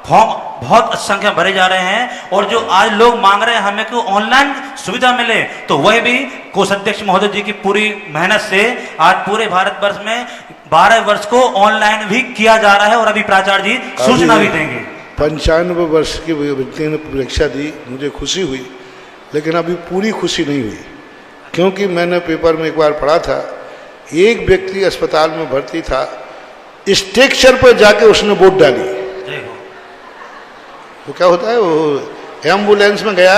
बहुत संख्या भरे जा रहे हैं। और जो आज लोग मांग रहे हैं हमें को ऑनलाइन सुविधा मिले, तो वह भी कोषाध्यक्ष महोदय जी की पूरी मेहनत से आज पूरे भारतवर्ष में 12 वर्ष को ऑनलाइन भी किया जा रहा है। और अभी प्राचार्य जी सूचना भी देंगे। 95 वर्ष के व्यक्ति ने परीक्षा दी, मुझे खुशी हुई, लेकिन अभी पूरी खुशी नहीं हुई, क्योंकि मैंने पेपर में एक बार पढ़ा था, एक व्यक्ति अस्पताल में भर्ती था, स्ट्रक्चर पर जाके उसने वोट डाली। वो क्या होता है, वो एम्बुलेंस में गया,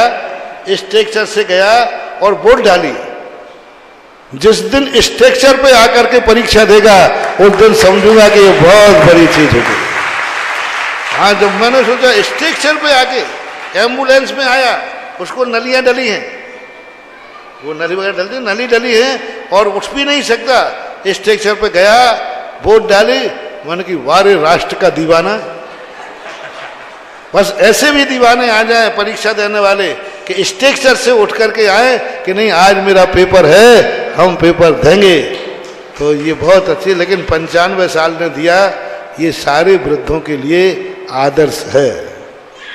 स्ट्रक्चर से गया और वोट डाली। जिस दिन स्ट्रक्चर पे आकर के परीक्षा देगा उस दिन समझूंगा कि ये बहुत बड़ी चीज होगी। हाँ, जब मैंने सोचा स्ट्रक्चर पे आके एम्बुलेंस में आया, उसको नलियां डली हैं, वो नली वगैरह नली डली है और उठ भी नहीं सकता, स्ट्रक्चर पे गया, वोट डाली। मैंने कि वारे राष्ट्र का दीवाना। बस ऐसे भी दीवाने आ जाए परीक्षा देने वाले कि स्ट्रक्चर से उठ करके आए कि नहीं आज मेरा पेपर है, हम पेपर देंगे, तो ये बहुत अच्छी। लेकिन 95 साल ने दिया, ये सारे वृद्धों के लिए आदर्श है।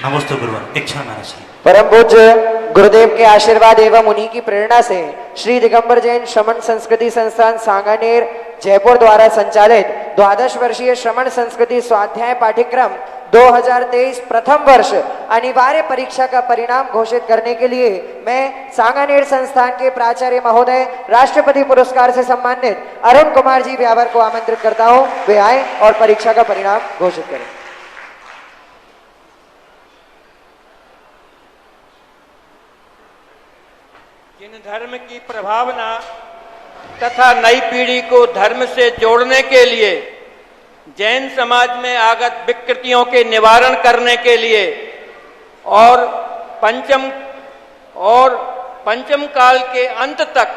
नमस्ते गुरुवर। इच्छा महाराज परम पूज्य गुरुदेव के आशीर्वाद एवं उन्हीं की प्रेरणा से श्री दिगंबर जैन श्रमण संस्कृति संस्थान सांगानेर जयपुर द्वारा संचालित 12 वर्षीय श्रमण संस्कृति स्वाध्याय पाठ्यक्रम 2023 प्रथम वर्ष अनिवार्य परीक्षा का परिणाम घोषित करने के लिए मैं सांगानेर संस्थान के प्राचार्य महोदय राष्ट्रपति पुरस्कार से सम्मानित अरुण कुमार जी व्यावर को आमंत्रित करता हूं, वे आए और परीक्षा का परिणाम घोषित करें। जिन धर्म की प्रभावना तथा नई पीढ़ी को धर्म से जोड़ने के लिए, जैन समाज में आगत विकृतियों के निवारण करने के लिए और पंचम काल के अंत तक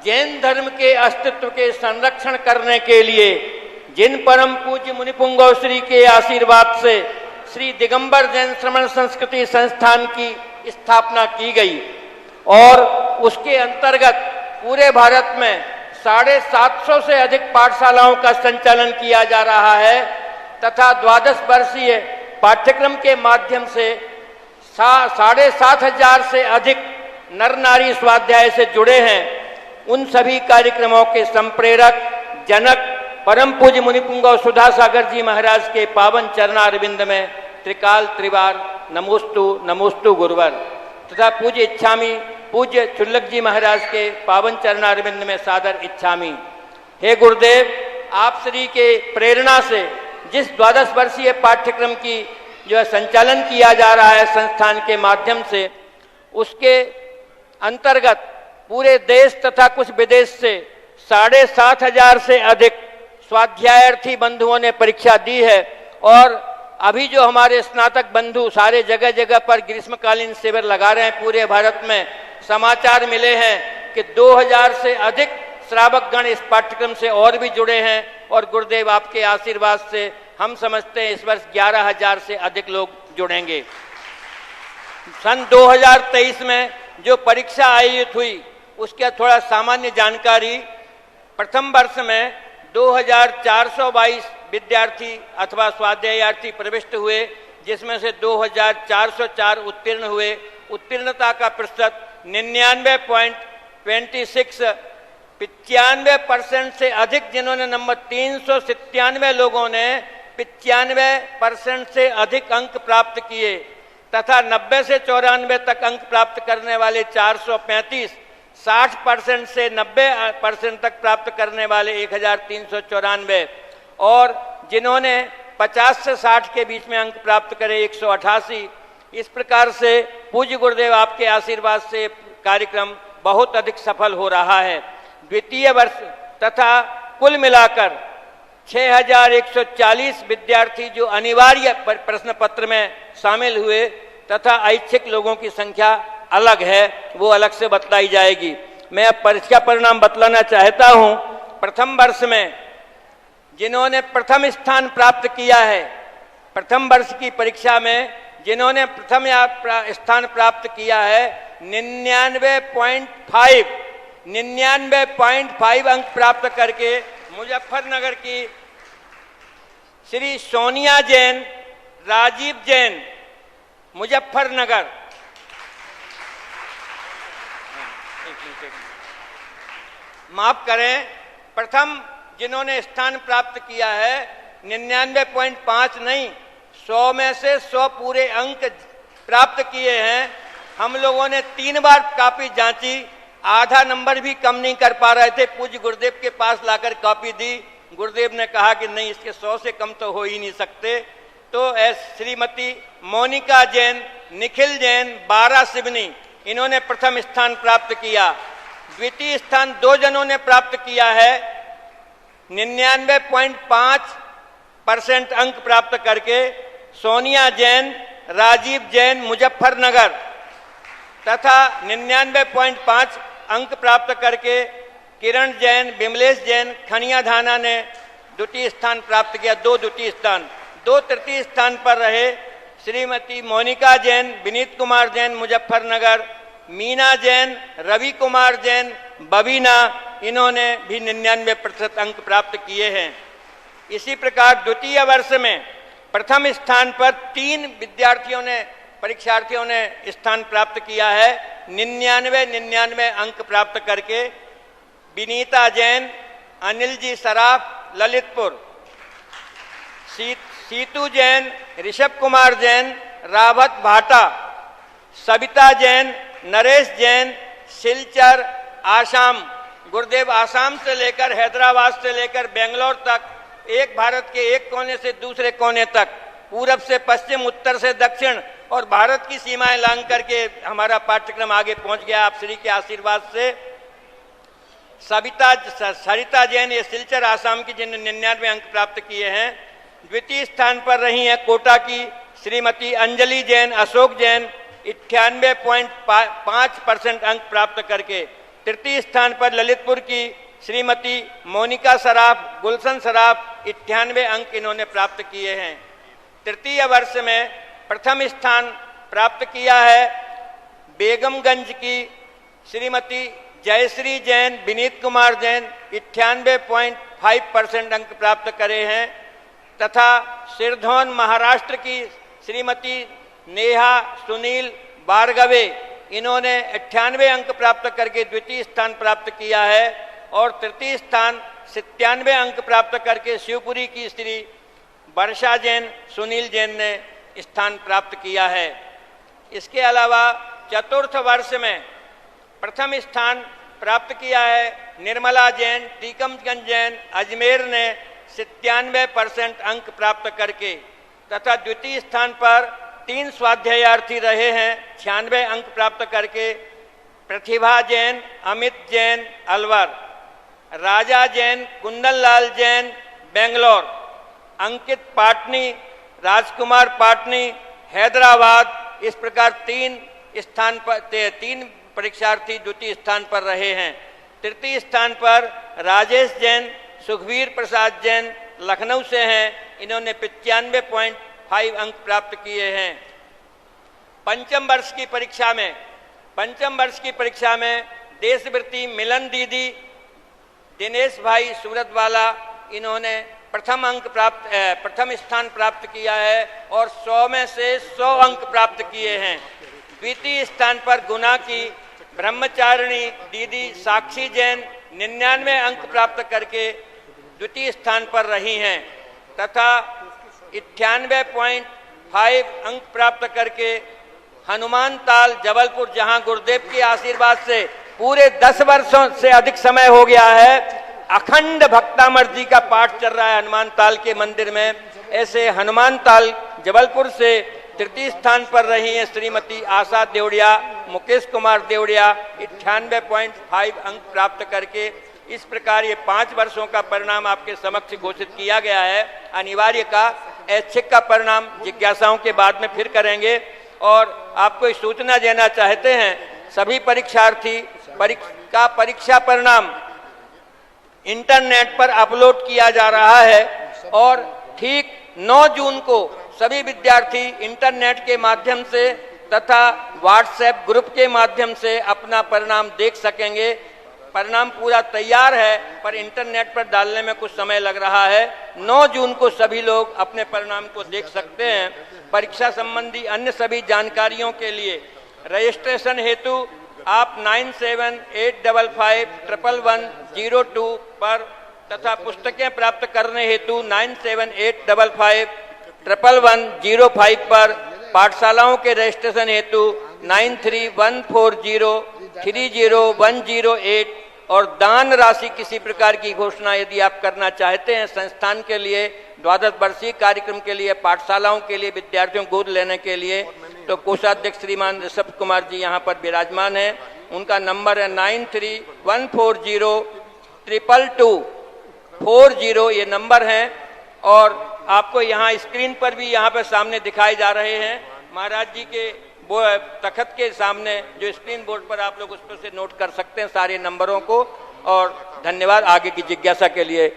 जैन धर्म के अस्तित्व के संरक्षण करने के लिए जिन परम पूज्य मुनिपुंगव श्री के आशीर्वाद से श्री दिगंबर जैन श्रमण संस्कृति संस्थान की स्थापना की गई और उसके अंतर्गत पूरे भारत में 750 से अधिक पाठशालाओं का संचालन किया जा रहा है तथा 12 वर्षीय पाठ्यक्रम के माध्यम से 7,500 से अधिक नर नारी स्वाध्याय से जुड़े हैं। उन सभी कार्यक्रमों के संप्रेरक जनक परम पूज्य मुनिपुंगव सुधा सागर जी महाराज के पावन चरणारविंद में त्रिकाल त्रिवार नमोस्तु नमोस्तु गुरुवर तथा पूज्य इच्छामी पूज्य चुल्लक जी महाराज के पावन चरणारविंद में सादर इच्छामी। हे गुरुदेव, आप श्री के प्रेरणा से जिस 12 वर्षीय पाठ्यक्रम की जो संचालन किया जा रहा है संस्थान के माध्यम से, उसके अंतर्गत पूरे देश तथा कुछ विदेश से 7,500 से अधिक स्वाध्यायार्थी बंधुओं ने परीक्षा दी है और अभी जो हमारे स्नातक बंधु सारे जगह जगह पर ग्रीष्मकालीन शिविर लगा रहे हैं, पूरे भारत में समाचार मिले हैं कि 2000 से अधिक श्रावकगण इस पाठ्यक्रम से और भी जुड़े हैं और गुरुदेव आपके आशीर्वाद से हम समझते हैं इस वर्ष 11,000 से अधिक लोग जुड़ेंगे। सन 2023 में जो परीक्षा आयोजित हुई उसका थोड़ा सामान्य जानकारी। प्रथम वर्ष में 2422 विद्यार्थी अथवा स्वाध्यायार्थी प्रविष्ट हुए, जिसमें से 2404 उत्तीर्ण हुए। उत्तीर्णता का प्रतिशत 99.26, 95% से अधिक जिन्होंने नंबर 397 लोगों ने 95% से अधिक अंक प्राप्त किए तथा 90 से 94 तक अंक प्राप्त करने वाले 435, 60% से 90% तक प्राप्त करने वाले 1394 और जिन्होंने 50 से 60 के बीच में अंक प्राप्त करे 188। इस प्रकार से पूज्य गुरुदेव आपके आशीर्वाद से कार्यक्रम बहुत अधिक सफल हो रहा है। द्वितीय वर्ष तथा कुल मिलाकर 6140 विद्यार्थी जो अनिवार्य प्रश्न पत्र में शामिल हुए तथा ऐच्छिक लोगों की संख्या अलग है, वो अलग से बतलाई जाएगी। मैं अब परीक्षा परिणाम बतलाना चाहता हूं। प्रथम वर्ष में जिन्होंने प्रथम स्थान प्राप्त किया है, प्रथम वर्ष की परीक्षा में जिन्होंने प्रथम स्थान प्राप्त किया है 99.5 अंक प्राप्त करके मुजफ्फरनगर की श्री सोनिया जैन, राजीव जैन, मुजफ्फरनगर। माफ करें, प्रथम जिन्होंने स्थान प्राप्त किया है 99.5 नहीं, 100 में से 100 पूरे अंक प्राप्त किए हैं। हम लोगों ने 3 बार कॉपी जांची, आधा नंबर भी कम नहीं कर पा रहे थे। पूज्य गुरुदेव के पास लाकर कॉपी दी, गुरुदेव ने कहा कि नहीं, इसके 100 से कम तो हो ही नहीं सकते। तो श्रीमती मोनिका जैन, निखिल जैन, 12 सिवनी, इन्होंने प्रथम स्थान प्राप्त किया। द्वितीय स्थान 2 जनों ने प्राप्त किया है 99.5% अंक प्राप्त करके, सोनिया जैन, राजीव जैन, मुजफ्फरनगर तथा 99.5 अंक प्राप्त करके किरण जैन, विमलेश जैन, खनिया धाना ने द्वितीय स्थान प्राप्त किया। 2 द्वितीय स्थान। 2 तृतीय स्थान पर रहे श्रीमती मोनिका जैन, विनीत कुमार जैन, मुजफ्फरनगर, मीना जैन, रवि कुमार जैन, बबीना, इन्होंने भी 99% अंक प्राप्त किए हैं। इसी प्रकार द्वितीय वर्ष में प्रथम स्थान पर 3 परीक्षार्थियों ने स्थान प्राप्त किया है 99 अंक प्राप्त करके। विनीता जैन, अनिल जी सराफ, ललितपुर, सीतू जैन, ऋषभ कुमार जैन, रावत भाटा, सविता जैन, नरेश जैन, सिलचर, आसाम। गुरुदेव आसाम से लेकर हैदराबाद से लेकर बेंगलोर तक, एक भारत के एक कोने से दूसरे कोने तक, पूरब से पश्चिम, उत्तर से दक्षिण और भारत की सीमाएं लांघ करके हमारा पाठ्यक्रम आगे पहुंच गया आप श्री के आशीर्वाद से। सरिता जैन, ये सिलचर आसाम की, जिन्होंने 99 अंक प्राप्त किए हैं। द्वितीय स्थान पर रही हैं कोटा की श्रीमती अंजलि जैन, अशोक जैन, 98.5% अंक प्राप्त करके। तृतीय स्थान पर ललितपुर की श्रीमती मोनिका सराफ, गुलशन सराफ, 98 अंक इन्होंने प्राप्त किए हैं। तृतीय वर्ष में प्रथम स्थान प्राप्त किया है बेगमगंज की श्रीमती जयश्री जैन, विनीत कुमार जैन, 98.5% अंक प्राप्त करे हैं तथा सिरधौन महाराष्ट्र की श्रीमती नेहा सुनील बारगवे, इन्होंने 98 अंक प्राप्त करके द्वितीय स्थान प्राप्त किया है। और तृतीय स्थान 97 अंक प्राप्त करके शिवपुरी की श्री वर्षा जैन, सुनील जैन ने स्थान प्राप्त किया है। इसके अलावा चतुर्थ वर्ष में प्रथम स्थान प्राप्त किया है निर्मला जैन, टीकमगंज जैन, अजमेर ने 97% अंक प्राप्त करके तथा द्वितीय स्थान पर 3 स्वाध्यायार्थी रहे हैं 96 अंक प्राप्त करके। प्रतिभा जैन, अमित जैन, अलवर, राजा जैन, कुंदन लाल जैन, बेंगलोर, अंकित पाटनी, राजकुमार पाटनी, हैदराबाद। इस प्रकार 3 स्थान पर 3 परीक्षार्थी द्वितीय स्थान पर रहे हैं। तृतीय स्थान पर राजेश जैन, सुखबीर प्रसाद जैन लखनऊ से हैं, इन्होंने 95.5 अंक प्राप्त किए हैं। पंचम वर्ष की परीक्षा में देशवृत्ति मिलन दीदी, दिनेश भाई सूरत वाला, इन्होंने प्रथम स्थान प्राप्त किया है और 100 में से 100 अंक प्राप्त किए हैं। द्वितीय स्थान पर गुना की ब्रह्मचारिणी दीदी साक्षी जैन 99 अंक प्राप्त करके द्वितीय स्थान पर रही हैं तथा 98.5 अंक प्राप्त करके हनुमान ताल जबलपुर, जहां गुरुदेव के आशीर्वाद से पूरे 10 वर्षों से अधिक समय हो गया है अखंड भक्तामर जी का पाठ चल रहा है हनुमान ताल के मंदिर में, ऐसे हनुमान ताल जबलपुर से तृतीय स्थान पर रही हैं श्रीमती आशा देवड़िया, मुकेश कुमार देवड़िया 98.5 अंक प्राप्त करके। इस प्रकार ये 5 वर्षों का परिणाम आपके समक्ष घोषित किया गया है। अनिवार्य का ऐच्छिक का परिणाम जिज्ञासाओं के बाद में फिर करेंगे। और आपको एक सूचना देना चाहते हैं, सभी परीक्षार्थी का परीक्षा परिणाम इंटरनेट पर अपलोड किया जा रहा है और ठीक 9 जून को सभी विद्यार्थी इंटरनेट के माध्यम से तथा व्हाट्सएप ग्रुप के माध्यम से अपना परिणाम देख सकेंगे। परिणाम पूरा तैयार है पर इंटरनेट पर डालने में कुछ समय लग रहा है। 9 जून को सभी लोग अपने परिणाम को देख सकते हैं। परीक्षा संबंधी अन्य सभी जानकारियों के लिए रजिस्ट्रेशन हेतु आप 9785551102 पर तथा पुस्तकें प्राप्त करने हेतु 9785551105 पर, पाठशालाओं के रजिस्ट्रेशन हेतु 9314030108 और दान राशि किसी प्रकार की घोषणा यदि आप करना चाहते हैं संस्थान के लिए, द्वादश वर्षीय कार्यक्रम के लिए, पाठशालाओं के लिए, विद्यार्थियों को गोद लेने के लिए, तो कोषाध्यक्ष श्रीमान ऋषभ कुमार जी यहाँ पर विराजमान हैं। उनका नंबर है 9314022240 ये नंबर है और आपको यहाँ स्क्रीन पर भी यहाँ पर सामने दिखाए जा रहे हैं। महाराज जी के वो तखत के सामने जो स्क्रीन बोर्ड पर आप लोग उस पर से नोट कर सकते हैं सारे नंबरों को। और धन्यवाद आगे की जिज्ञासा के लिए।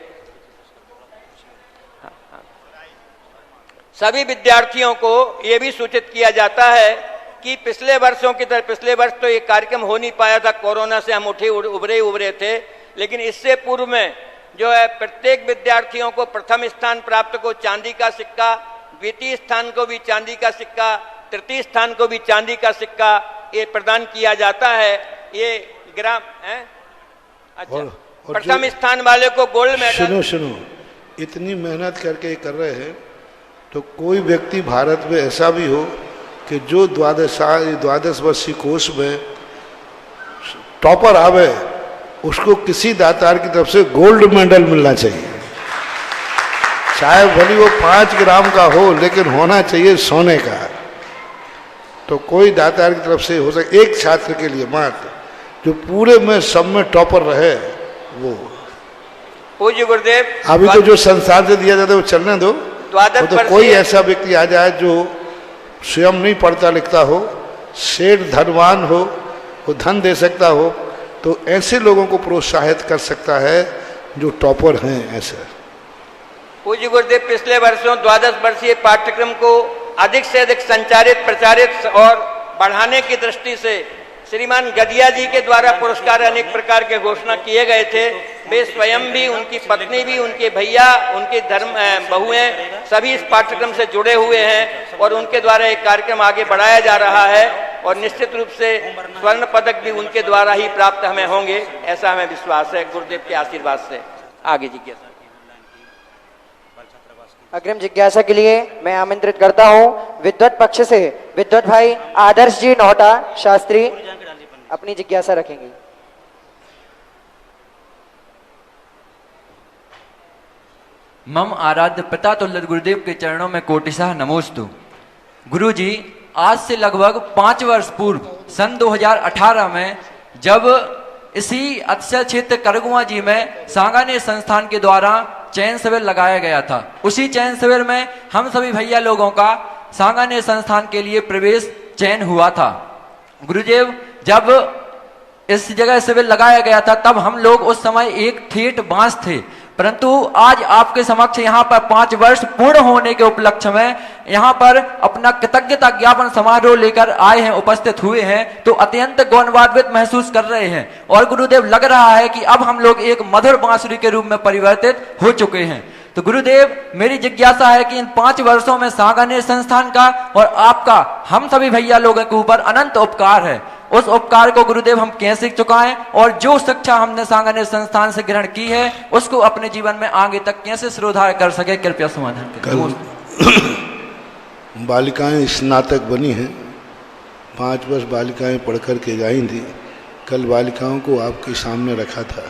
सभी विद्यार्थियों को ये भी सूचित किया जाता है कि पिछले वर्षों की तरह, पिछले वर्ष तो ये कार्यक्रम हो नहीं पाया था, कोरोना से हम उभरे थे, लेकिन इससे पूर्व में जो है प्रत्येक विद्यार्थियों को प्रथम स्थान प्राप्त को चांदी का सिक्का, द्वितीय स्थान को भी चांदी का सिक्का, तृतीय स्थान को भी चांदी का सिक्का ये प्रदान किया जाता है। ये ग्राम है अच्छा और प्रथम स्थान वाले को गोल्ड मेडल। सुनो, इतनी मेहनत करके कर रहे हैं तो कोई व्यक्ति भारत में ऐसा भी हो कि जो 12 वर्षीय कोर्स में टॉपर आवे उसको किसी दातार की तरफ से गोल्ड मेडल मिलना चाहिए, चाहे भले वो 5 ग्राम का हो लेकिन होना चाहिए सोने का। तो कोई दातार की तरफ से हो सके एक छात्र के लिए मात्र जो पूरे में सब में टॉपर रहे वो। पूज्य गुरुदेव, अभी तो जो संसार से दिया जाता है वो चलने दो, तो कोई ऐसा व्यक्ति आ जाए जो स्वयं नहीं पढ़ता लिखता हो, सेठ धनवान हो, वो धन दे सकता हो, तो ऐसे लोगों को प्रोत्साहित कर सकता है जो टॉपर हैं। ऐसे पूज्य गुरुदेव, पिछले वर्षों 12 वर्षीय पाठ्यक्रम को अधिक से अधिक संचारित, प्रचारित और बढ़ाने की दृष्टि से श्रीमान गदिया जी के द्वारा पुरस्कार अनेक प्रकार के घोषणा किए गए थे। वे स्वयं भी, उनकी पत्नी भी, उनके भैया, उनके बहुएं सभी इस पाठ्यक्रम से जुड़े हुए हैं और उनके द्वारा एक कार्यक्रम आगे बढ़ाया जा रहा है और निश्चित रूप से स्वर्ण पदक भी उनके द्वारा ही प्राप्त हमें होंगे, ऐसा हमें विश्वास है गुरुदेव के आशीर्वाद से। आगे जिज्ञासा अग्रिम जिज्ञासा के लिए मैं आमंत्रित करता हूं विद्वत पक्ष से विद्वत भाई आदर्श जी नोहटा शास्त्री अपनी जिज्ञासा रखेंगे। मम आराध्य पिता तुल्य गुरुदेव के चरणों में कोटिशाह नमोस्तु। गुरु जी, आज से लगभग 5 वर्ष पूर्व सन 2018 में जब इसी अक्षय क्षेत्र करगुआ जी में सांगानेर संस्थान के द्वारा चयन शिविर लगाया गया था, उसी चयन शिविर में हम सभी भैया लोगों का सांगानेर संस्थान के लिए प्रवेश चयन हुआ था। गुरुदेव, जब इस जगह शिविर लगाया गया था, तब हम लोग उस समय एक ठेठ बांस थे, परंतु आज आपके समक्ष यहाँ पर 5 वर्ष पूर्ण होने के उपलक्ष्य में यहाँ पर अपना कृतज्ञता ज्ञापन समारोह लेकर आए हैं, उपस्थित हुए हैं, तो अत्यंत गौरवान्वित महसूस कर रहे हैं। और गुरुदेव, लग रहा है कि अब हम लोग एक मधुर बांसुरी के रूप में परिवर्तित हो चुके हैं। तो गुरुदेव, मेरी जिज्ञासा है कि इन 5 वर्षों में सांगानेर संस्थान का और आपका हम सभी भैया लोगों के ऊपर अनंत उपकार है। उस उपकार को गुरुदेव हम कैसे चुकाएं, और जो शिक्षा हमने सांगानेर संस्थान से ग्रहण की है उसको अपने जीवन में आगे तक कैसे सुधार कर सके, कृपया समाधान करें। बालिकाएं स्नातक बनी हैं, 5 वर्ष बालिकाएं पढ़ कर के गई थी। कल बालिकाओं को आपके सामने रखा था।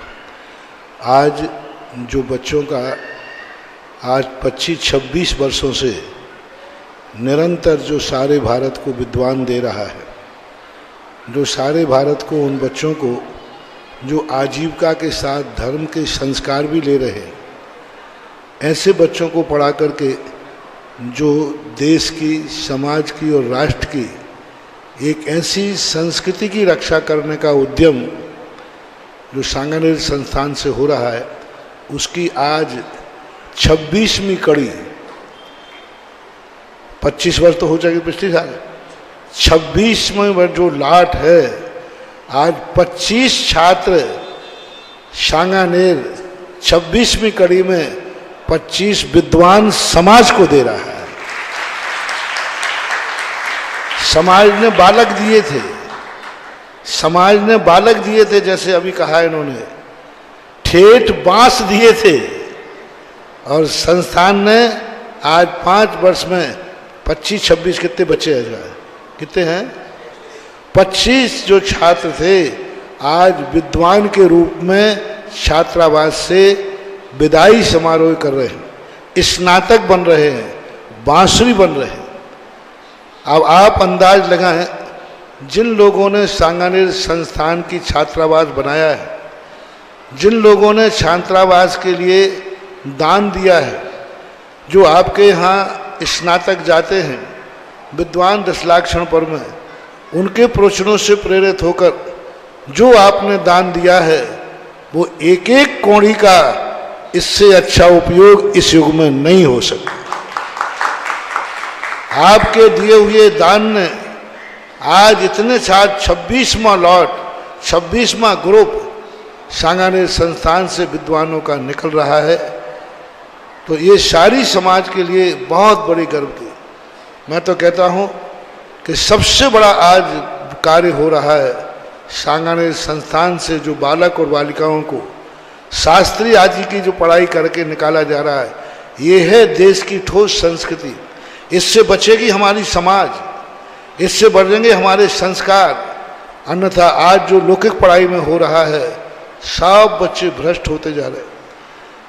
आज जो बच्चों का आज 25-26 वर्षों से निरंतर जो सारे भारत को विद्वान दे रहा है, जो सारे भारत को उन बच्चों को जो आजीविका के साथ धर्म के संस्कार भी ले रहे हैं, ऐसे बच्चों को पढ़ा करके जो देश की, समाज की और राष्ट्र की एक ऐसी संस्कृति की रक्षा करने का उद्यम जो सांगानेर संस्थान से हो रहा है, उसकी आज 26वीं कड़ी, 25 वर्ष तो हो जाएगी पिछले साल, 26वें जो लाट है, आज 25 छात्र सांगानेर 26वीं कड़ी में 25 विद्वान समाज को दे रहा है। समाज ने बालक दिए थे, समाज ने बालक दिए थे, जैसे अभी कहा इन्होंने, ठेठ बांस दिए थे, और संस्थान ने आज 5 वर्ष में 25-26 कितने बच्चे हैं, कितने हैं, 25 जो छात्र थे आज विद्वान के रूप में छात्रावास से विदाई समारोह कर रहे हैं, स्नातक बन रहे हैं, बांसुरी बन रहे हैं। अब आप अंदाज लगाएं, जिन लोगों ने सांगानेर संस्थान की छात्रावास बनाया है, जिन लोगों ने छात्रावास के लिए दान दिया है, जो आपके यहाँ स्नातक जाते हैं विद्वान दशलाक्षण पर में, उनके प्रवचनों से प्रेरित होकर जो आपने दान दिया है, वो एक एक कौड़ी का इससे अच्छा उपयोग इस युग में नहीं हो सकता। आपके दिए हुए दान ने आज इतने छात्र 26वां लॉट, 26वां ग्रुप सांगानेर संस्थान से विद्वानों का निकल रहा है, तो ये सारी समाज के लिए बहुत बड़ी गर्व की। मैं तो कहता हूँ कि सबसे बड़ा आज कार्य हो रहा है सांगानेर संस्थान से, जो बालक और बालिकाओं को शास्त्रीय आदि की जो पढ़ाई करके निकाला जा रहा है, ये है देश की ठोस संस्कृति। इससे बचेगी हमारी समाज, इससे बढ़ेंगे हमारे संस्कार। अन्यथा आज जो लौकिक पढ़ाई में हो रहा है, सब बच्चे भ्रष्ट होते जा रहे हैं।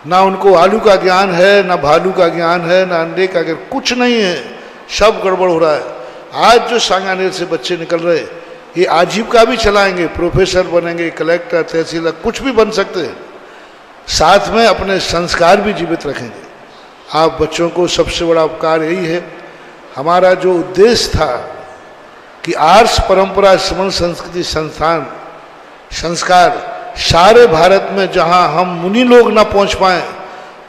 ना उनको आलू का ज्ञान है, ना भालू का ज्ञान है, ना अंडे का ज्ञान, कुछ नहीं है, सब गड़बड़ हो रहा है। आज जो सांगानेर से बच्चे निकल रहे, ये आजीविका भी चलाएंगे, प्रोफेसर बनेंगे, कलेक्टर, तहसीलदार, कुछ भी बन सकते हैं, साथ में अपने संस्कार भी जीवित रखेंगे। आप बच्चों को सबसे बड़ा उपकार यही है। हमारा जो उद्देश्य था कि आर्ष परंपरा श्रमण संस्कृति संस्थान संस्कार सारे भारत में जहां हम मुनि लोग ना पहुंच पाए,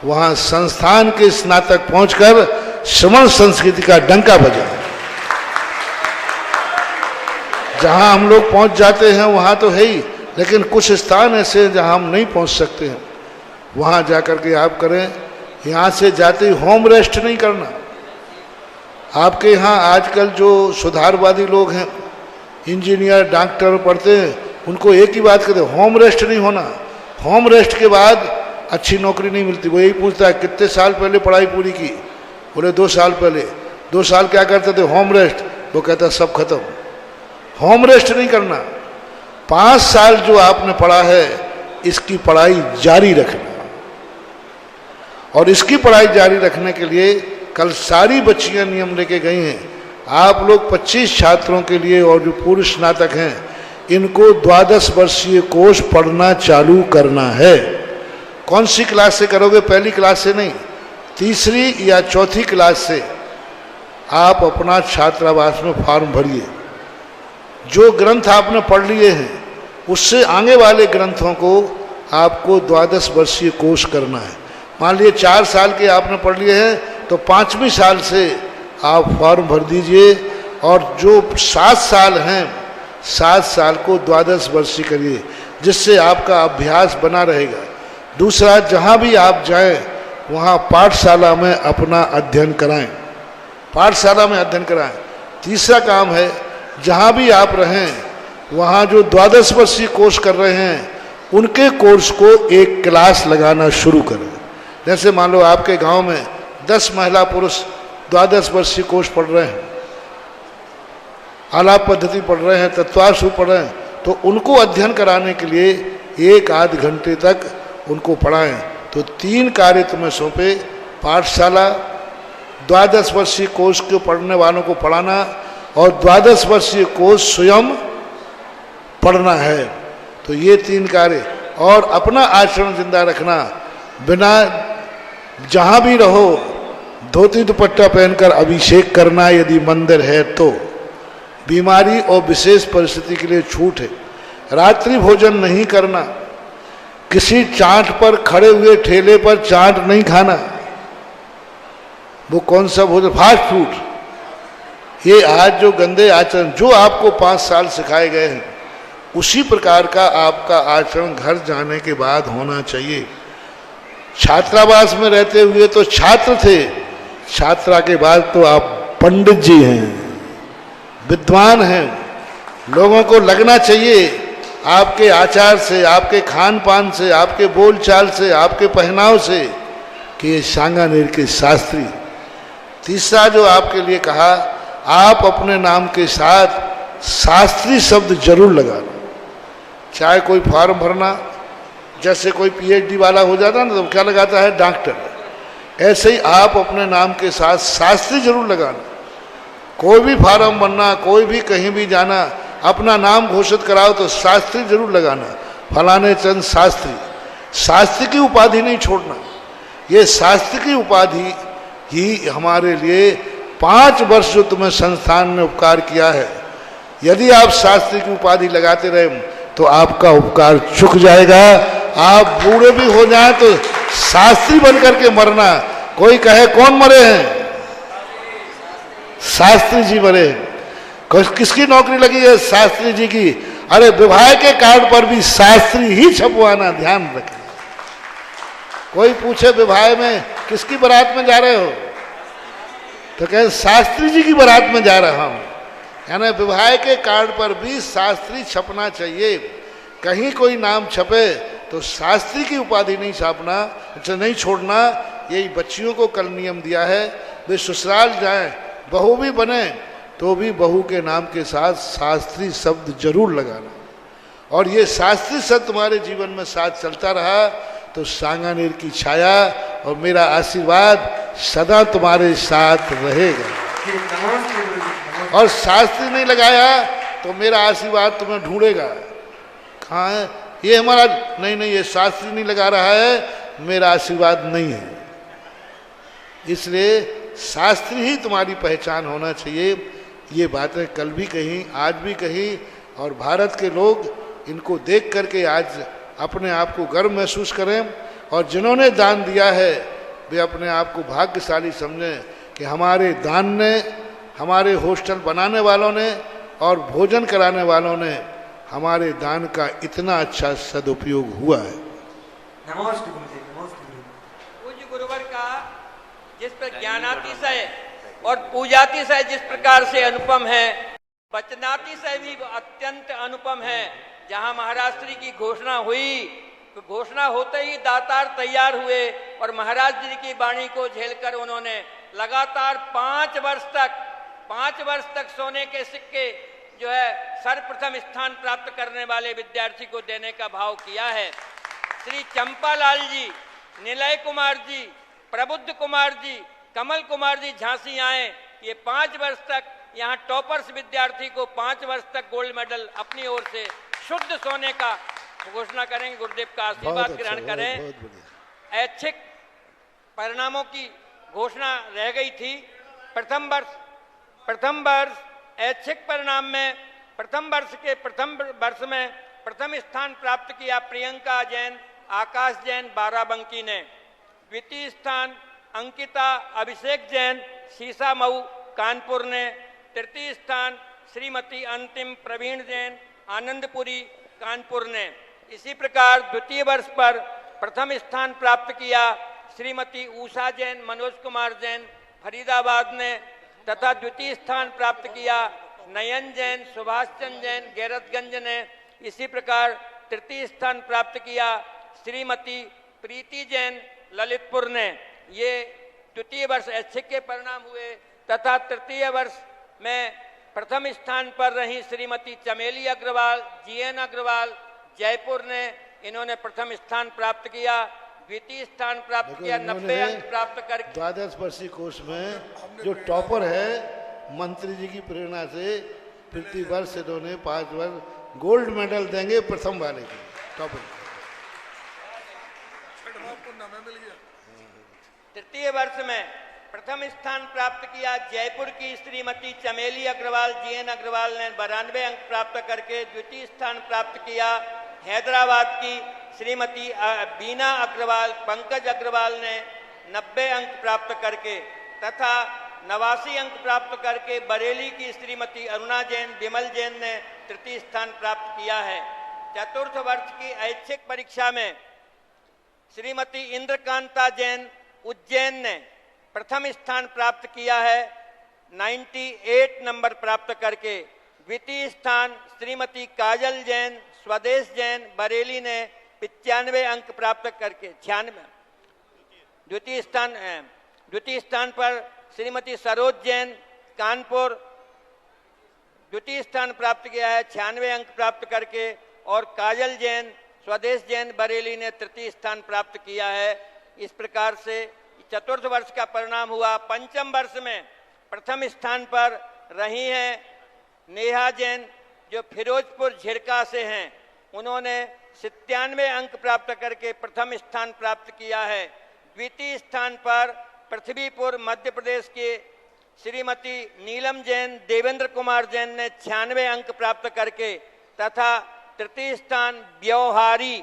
वहां संस्थान के स्नातक पहुंचकर श्रमण संस्कृति का डंका बजाए। जहां हम लोग पहुंच जाते हैं वहां तो है ही, लेकिन कुछ स्थान ऐसे हैं जहां हम नहीं पहुंच सकते हैं, वहां जाकर के आप करें। यहाँ से जाते ही होम रेस्ट नहीं करना। आपके यहाँ आजकल जो सुधारवादी लोग हैं, इंजीनियर, डॉक्टर पढ़ते हैं, उनको एक ही बात कहते हैं, होम रेस्ट नहीं होना। होम रेस्ट के बाद अच्छी नौकरी नहीं मिलती। वो यही पूछता है कितने साल पहले पढ़ाई पूरी की, बोले 2 साल पहले। 2 साल क्या करते थे? Home rest. वो कहता सब खत्म। होम रेस्ट नहीं करना। 5 साल जो आपने पढ़ा है, इसकी पढ़ाई जारी रखना। और इसकी पढ़ाई जारी रखने के लिए कल सारी बच्चियां नियम लेके गई हैं। आप लोग 25 छात्रों के लिए, और जो पूर्व स्नातक हैं, इनको 12 वर्षीय कोर्स पढ़ना चालू करना है। कौन सी क्लास से करोगे? पहली क्लास से नहीं, 3री या 4थी क्लास से आप अपना छात्रावास में फॉर्म भरिए। जो ग्रंथ आपने पढ़ लिए हैं उससे आगे वाले ग्रंथों को आपको 12 वर्षीय कोर्स करना है। मान लीजिए 4 साल के आपने पढ़ लिए हैं तो 5वीं साल से आप फॉर्म भर दीजिए, और जो 7 साल हैं 7 साल को 12 वर्षीय करिए, जिससे आपका अभ्यास बना रहेगा। दूसरा, जहाँ भी आप जाएं वहाँ पाठशाला में अपना अध्ययन कराएं, पाठशाला में अध्ययन कराएं। तीसरा काम है, जहाँ भी आप रहें वहाँ जो 12 वर्षीय कोर्स कर रहे हैं उनके कोर्स को एक क्लास लगाना शुरू करें। जैसे मान लो आपके गांव में 10 महिला पुरुष 12 वर्षीय कोर्स पढ़ रहे हैं, आलाप पद्धति पढ़ रहे हैं, तत्वार्थ पढ़ रहे हैं, तो उनको अध्ययन कराने के लिए 1-8 घंटे तक उनको पढ़ाएं। तो 3 कार्य तुम्हें सौंपे, पाठशाला, 12 वर्षीय कोर्स के पढ़ने वालों को पढ़ाना, और 12 वर्षीय कोर्स स्वयं पढ़ना है। तो ये 3 कार्य, और अपना आचरण जिंदा रखना, बिना जहाँ भी रहो धोती दुपट्टा पहनकर अभिषेक करना यदि मंदिर है तो। बीमारी और विशेष परिस्थिति के लिए छूट है। रात्रि भोजन नहीं करना, किसी चाट पर खड़े हुए ठेले पर चाट नहीं खाना। वो कौन सा भोजन? Fast food. ये आज जो गंदे आचरण जो आपको 5 साल सिखाए गए हैं उसी प्रकार का आपका आचरण घर जाने के बाद होना चाहिए। छात्रावास में रहते हुए तो छात्र थे, छात्रा के बाद तो आप पंडित जी हैं, विद्वान हैं। लोगों को लगना चाहिए आपके आचार से, आपके खान पान से, आपके बोलचाल से, आपके पहनाव से कि ये सांगानेर के शास्त्री। तीसरा जो आपके लिए कहा, आप अपने नाम के साथ शास्त्री शब्द जरूर लगाना। चाहे कोई फॉर्म भरना, जैसे कोई पीएचडी वाला हो जाता है ना तो क्या लगाता है? डॉक्टर। ऐसे ही आप अपने नाम के साथ शास्त्री जरूर लगाना। कोई भी फॉर्म भरना, कोई भी कहीं भी जाना, अपना नाम घोषित कराओ तो शास्त्री जरूर लगाना, फलाने चंद शास्त्री। शास्त्री की उपाधि नहीं छोड़ना। ये शास्त्री की उपाधि ही हमारे लिए 5 वर्ष जो तुम्हें संस्थान ने उपकार किया है, यदि आप शास्त्री की उपाधि लगाते रहे तो आपका उपकार चुक जाएगा। आप बूढ़े भी हो जाएं तो शास्त्री बन करके मरना। कोई कहे कौन मरे हैं? शास्त्री जी मरे हैं। किसकी नौकरी लगी है? शास्त्री जी की। अरे विवाह के कार्ड पर भी शास्त्री ही छपवाना, ध्यान रखें। कोई पूछे विवाह में किसकी बारात में जा रहे हो तो कहे शास्त्री जी की बारात में जा रहा हूं। यानी विवाह के कार्ड पर भी शास्त्री छपना चाहिए। कहीं कोई नाम छपे तो शास्त्री की उपाधि नहीं छापना, नहीं छोड़ना। यही बच्चियों को कल नियम दिया है, वे ससुराल जाएं, बहू भी बने तो भी बहू के नाम के साथ शास्त्री शब्द जरूर लगाना। और ये शास्त्री शब्द तुम्हारे जीवन में साथ चलता रहा तो सांगानेर की छाया और मेरा आशीर्वाद सदा तुम्हारे साथ रहेगा। और शास्त्री नहीं लगाया तो मेरा आशीर्वाद तुम्हें ढूंढेगा। कहाँ है ये हमारा? नहीं, ये शास्त्री नहीं लगा रहा है, मेरा आशीर्वाद नहीं है। इसलिए शास्त्री ही तुम्हारी पहचान होना चाहिए। ये बातें कल भी कही, आज भी कही, और भारत के लोग इनको देख करके आज अपने आप को गर्व महसूस करें। और जिन्होंने दान दिया है वे अपने आप को भाग्यशाली समझें कि हमारे दान ने, हमारे हॉस्टल बनाने वालों ने और भोजन कराने वालों ने हमारे दान का इतना अच्छा सदुपयोग हुआ है। पूज्य गुरुवर का जिस पर ज्ञानातिशय और पूजातिशय जिस प्रकार से अनुपम है, वचनातिशय भी अत्यंत अनुपम है। जहां महाराज श्री की घोषणा हुई तो घोषणा होते ही दातार तैयार हुए और महाराज जी की वाणी को झेलकर उन्होंने लगातार 5 वर्ष तक सोने के सिक्के जो है सर्वप्रथम स्थान प्राप्त करने वाले विद्यार्थी को देने का भाव किया है। श्री चंपालाल जी, निलय कुमार जी, प्रबुद्ध कुमार जी, कमल कुमार जी झांसी आए। ये 5 वर्ष तक यहाँ टॉपर्स विद्यार्थी को 5 वर्ष तक गोल्ड मेडल अपनी ओर से शुद्ध सोने का घोषणा करेंगे। गुरुदेव का आशीर्वाद ग्रहण करें। ऐच्छिक परिणामों की घोषणा रह गई थी। प्रथम वर्ष ऐच्छिक परिणाम में प्रथम वर्ष में प्रथम स्थान प्राप्त किया प्रियंका जैन, आकाश जैन, बाराबंकी ने। द्वितीय स्थान अंकिता अभिषेक जैन, शीशा मऊ, कानपुर ने। तृतीय स्थान श्रीमती अंतिम प्रवीण जैन, आनंदपुरी, कानपुर ने। इसी प्रकार द्वितीय वर्ष पर प्रथम स्थान प्राप्त किया श्रीमती उषा जैन, मनोज कुमार जैन, फरीदाबाद ने, तथा द्वितीय स्थान प्राप्त किया नयन जैन, सुभाष चंद्र जैन, गैरतगंज ने। इसी प्रकार तृतीय स्थान प्राप्त किया श्रीमती प्रीति जैन, ललितपुर ने। ये द्वितीय वर्ष ऐच्छिक के परिणाम हुए। तथा तृतीय वर्ष में प्रथम स्थान पर रही श्रीमती चमेली अग्रवाल, जीएन अग्रवाल, जयपुर ने। इन्होंने प्रथम स्थान प्राप्त किया। द्वितीय स्थान प्राप्त किया, 90 अंक प्राप्त करके द्वादश वर्षीय कोर्स में जो टॉपर है, मंत्री जी की प्रेरणा से प्रति वर्ष इन्होंने 5 वर्ष गोल्ड मेडल देंगे प्रथम वाले की टॉपर। तृतीय वर्ष में प्रथम स्थान प्राप्त किया जयपुर की श्रीमती चमेली अग्रवाल, जीएन अग्रवाल ने 92 अंक प्राप्त करके। द्वितीय स्थान प्राप्त किया हैदराबाद की श्रीमती बीना अग्रवाल, पंकज अग्रवाल ने 90 अंक प्राप्त करके। तथा 89 अंक प्राप्त करके बरेली की श्रीमती अरुणा जैन, विमल जैन ने तृतीय स्थान प्राप्त किया है। चतुर्थ वर्ष की ऐच्छिक परीक्षा में श्रीमती इंद्रकांता जैन, उज्जैन ने प्रथम स्थान प्राप्त किया है 98 नंबर प्राप्त करके। द्वितीय स्थान श्रीमती काजल जैन, स्वदेश जैन, बरेली ने 95 अंक प्राप्त करके 96। द्वितीय स्थान पर श्रीमती सरोज जैन, कानपुर, द्वितीय स्थान प्राप्त किया है 96 अंक प्राप्त करके। और काजल जैन, स्वदेश जैन, बरेली ने तृतीय स्थान प्राप्त किया है। इस प्रकार से चतुर्थ वर्ष का परिणाम हुआ। पंचम वर्ष में प्रथम स्थान पर रही हैं नेहा जैन, जो फिरोजपुर झिरका से हैं। उन्होंने 97 अंक प्राप्त करके प्रथम स्थान प्राप्त किया है। द्वितीय स्थान पर पृथ्वीपुर मध्य प्रदेश के श्रीमती नीलम जैन, देवेंद्र कुमार जैन ने 96 अंक प्राप्त करके। तथा तृतीय स्थान ब्यौहारी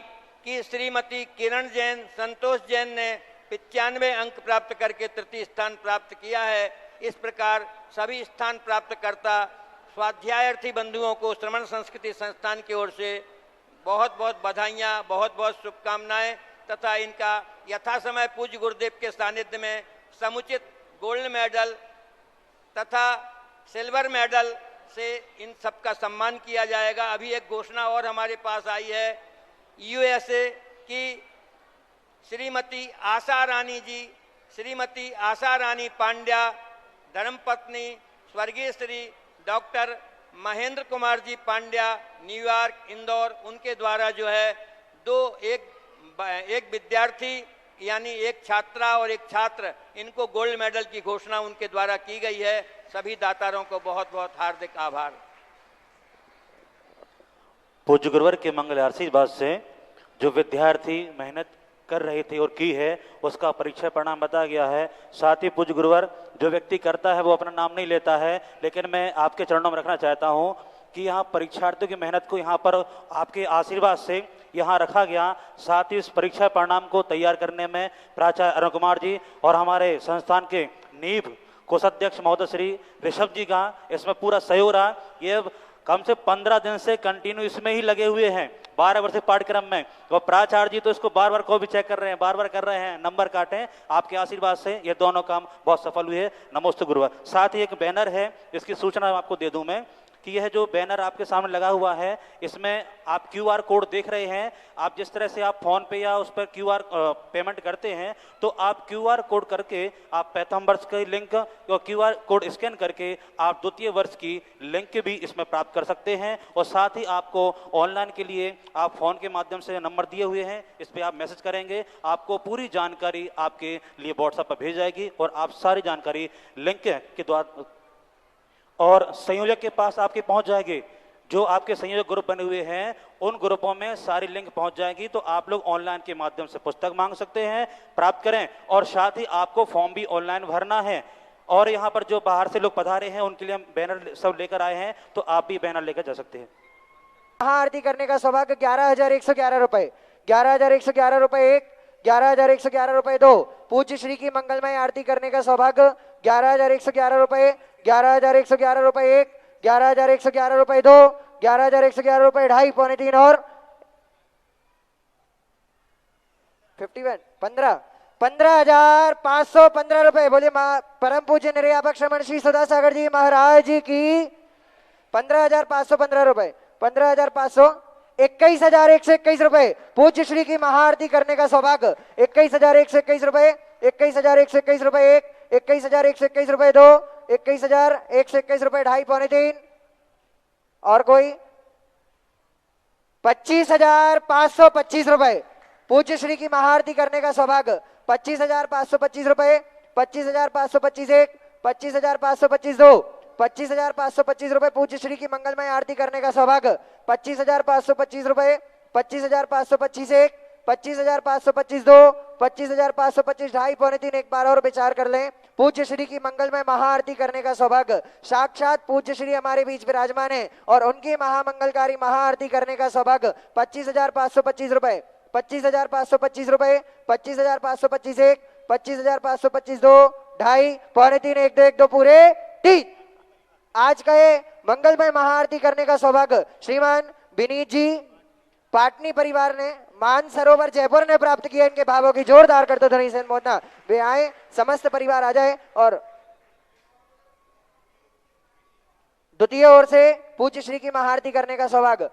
की श्रीमती किरण जैन, संतोष जैन ने 95 अंक प्राप्त करके तृतीय स्थान प्राप्त किया है। इस प्रकार सभी स्थान प्राप्तकर्ता स्वाध्यायार्थी बंधुओं को श्रमण संस्कृति संस्थान की ओर से बहुत बहुत बधाइयाँ, बहुत बहुत शुभकामनाएं तथा इनका यथा समय पूज्य गुरुदेव के सानिध्य में समुचित गोल्ड मेडल तथा सिल्वर मेडल से इन सबका सम्मान किया जाएगा। अभी एक घोषणा और हमारे पास आई है यूएसए की श्रीमती आशा रानी जी, श्रीमती आशा रानी पांड्या, धर्मपत्नी स्वर्गीय श्री डॉक्टर महेंद्र कुमार जी पांड्या, न्यूयॉर्क, इंदौर, उनके द्वारा जो है एक विद्यार्थी यानी एक छात्रा और एक छात्र, इनको गोल्ड मेडल की घोषणा उनके द्वारा की गई है। सभी दातारों को बहुत बहुत हार्दिक आभार। पूज्य गुरुवर के मंगल आशीर्वाद से जो विद्यार्थी मेहनत कर रहे थे और की है उसका परीक्षा परिणाम बताया गया है। साथ ही पूज्य गुरुवर जो व्यक्ति करता है वो अपना नाम नहीं लेता है, लेकिन मैं आपके चरणों में रखना चाहता हूं कि यहाँ परीक्षार्थियों की मेहनत को यहाँ पर आपके आशीर्वाद से यहाँ रखा गया। साथ ही इस परीक्षा परिणाम को तैयार करने में प्राचार्य अरुण कुमार जी और हमारे संस्थान के नींव कोषाध्यक्ष महोदय श्री ऋषभ जी का इसमें पूरा सहयोग रहा। ये कम से 15 दिन से कंटिन्यू इसमें ही लगे हुए हैं 12 वर्षीय पाठ्यक्रम में। और प्राचार्य जी तो इसको बार बार को भी चेक कर रहे हैं, बार बार कर रहे हैं, नंबर काटे। आपके आशीर्वाद से ये दोनों काम बहुत सफल हुए। नमोस्तु गुरुवर। साथ ही एक बैनर है, इसकी सूचना आपको दे दूं मैं कि यह जो बैनर आपके सामने लगा हुआ है इसमें आप क्यूआर कोड देख रहे हैं। आप जिस तरह से आप फोन पे या उस पर क्यूआर पेमेंट करते हैं तो आप क्यूआर कोड करके आप प्रथम वर्ष का लिंक और क्यूआर कोड स्कैन करके आप द्वितीय वर्ष की लिंक भी इसमें प्राप्त कर सकते हैं। और साथ ही आपको ऑनलाइन के लिए आप फोन के माध्यम से नंबर दिए हुए हैं, इस पर आप मैसेज करेंगे, आपको पूरी जानकारी आपके लिए व्हाट्सएप पर भेज जाएगी और आप सारी जानकारी लिंक के द्वारा और संयोजक के पास आपके पहुंच जाएगी। जो आपके संयोजक ग्रुप बने हुए हैं उन ग्रुपों में सारी लिंक पहुंच जाएगी, तो आप लोग ऑनलाइन के माध्यम से पुस्तक मांग सकते हैं, प्राप्त करें। और साथ ही आपको फॉर्म भी ऑनलाइन भरना है। और यहाँ पर जो बाहर से लोग पधारे हैं उनके लिए हम बैनर सब लेकर आए हैं, तो आप भी बैनर लेकर जा सकते हैं। महाआरती करने का सौभाग्य 11,111 रुपए, 11,111 रुपए 1, 11,111 रुपए 2। पूज्य श्री की मंगलमय आरती करने का सौभाग्य 11,111 रुपए, 11,111 रुपए 1, 11,111 रुपए 2, 11,111 रुपए 2.5, पौने 3 और 51 15,515 रुपए। बोले परम पूज्य निर्यापक श्रमण श्री सुधा सागर जी महाराज की 15,515 रुपए, 15,500, 21,121 रुपए। पूज्य श्री की महाआरती करने का सौभाग्य 21,121 रुपए, 21,121 रुपए 1, 21,121 रुपए 2, 21,121 रुपए 2.5, पौने 3 और कोई 25,525 रुपए। पूज्य श्री की महाआरती करने का सौभाग्य 25,525 रुपए, 25,525 1, 25,525 2, 25,525 रुपए। पूज्य श्री की मंगलमय आरती करने का सौभाग्य 25,525 रुपए, 25,525 1, 25,525 2, 25,525 2.5, पौने 3। एक बार और विचार कर लें। पूज्य श्री की मंगलमय महाआरती करने का सौभाग्य साक्षात पूज्य श्री हमारे बीच विराजमान है और उनकी महामंगलकारी महाआरती करने का सौभाग्य 25,525 रुपए, 25,525 रुपए, 25,525 1, 25,525 2, 2.5, पौने 3, 1 2 1 2 पूरे 3। आज का ये मंगलमय महाआरती करने का सौभाग्य श्रीमान विनीत जी पाटनी परिवार ने मानसरोवर जयपुर ने प्राप्त किया। इनके भावों की जोरदार करते ध्वनि से मोदना वे आए, समस्त परिवार आ जाए और द्वितीय ओर से पूज्य श्री की महाआरती करने का सौभाग्य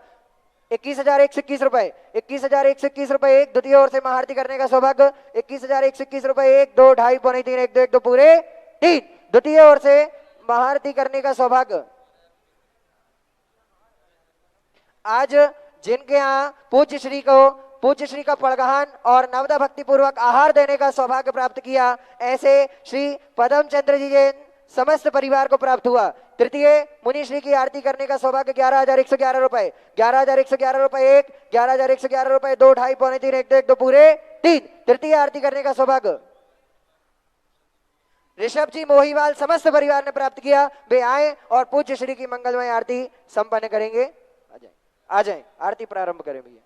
21,121 रुपए, 21,121 रुपए 1। द्वितीय ओर से महाआरती करने का सौभाग्य 21,121 रुपए 1 2 2.5, पौने 3 1 2 1 2 पूरे 3। द्वितीय ओर से महाआरती करने का सौभाग्य आज जिनके यहाँ पूज्य श्री का पड़गहान और नवदा भक्ति पूर्वक आहार देने का सौभाग्य प्राप्त किया, ऐसे श्री पदम चंद्र जी जैन समस्त परिवार को प्राप्त हुआ। तृतीय मुनि श्री की आरती करने का सौभाग्य 11,111 रुपए, 11,111 रुपए 1, 11,111 रुपए 2 2.5, पौने 3 1 2 1 2 पूरे 3। तृतीय आरती करने का सौभाग्य ऋषभ जी मोहीवाल समस्त परिवार ने प्राप्त किया। वे आए और पूज्य श्री की मंगलमय आरती संपन्न करेंगे। आ जाएं, आरती प्रारंभ करें भैया।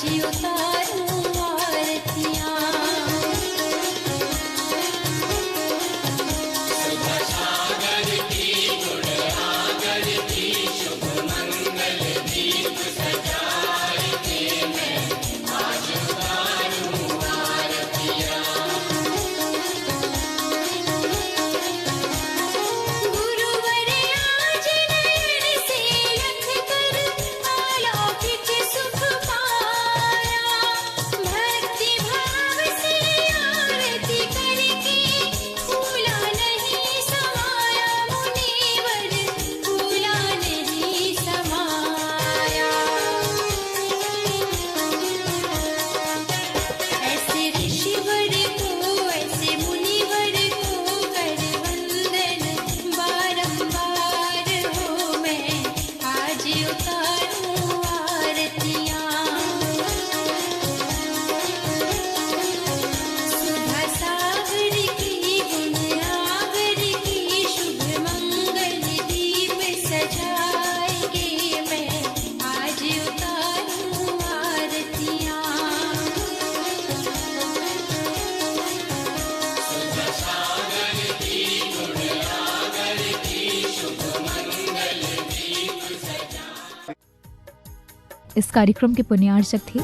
उतारूं आरतियां। गुरुवर आज नयन से लख कर अलौकिक सुख पाया। भक्ति भाव से आरती करके फूला नहीं समाया मुनिवर, फूला नहीं समाया। ऐसे ऋषिवर को ऐसे मुनिवर को कर वंदन बारंबार हो मैं आज उतारूं आरतियां। सुधा सागर की गुण आगर की शुभ मंगल दीप सजाएंगे मैं आज उतारूं आरतियां। इस कार्यक्रम के पुण्यार्चक थे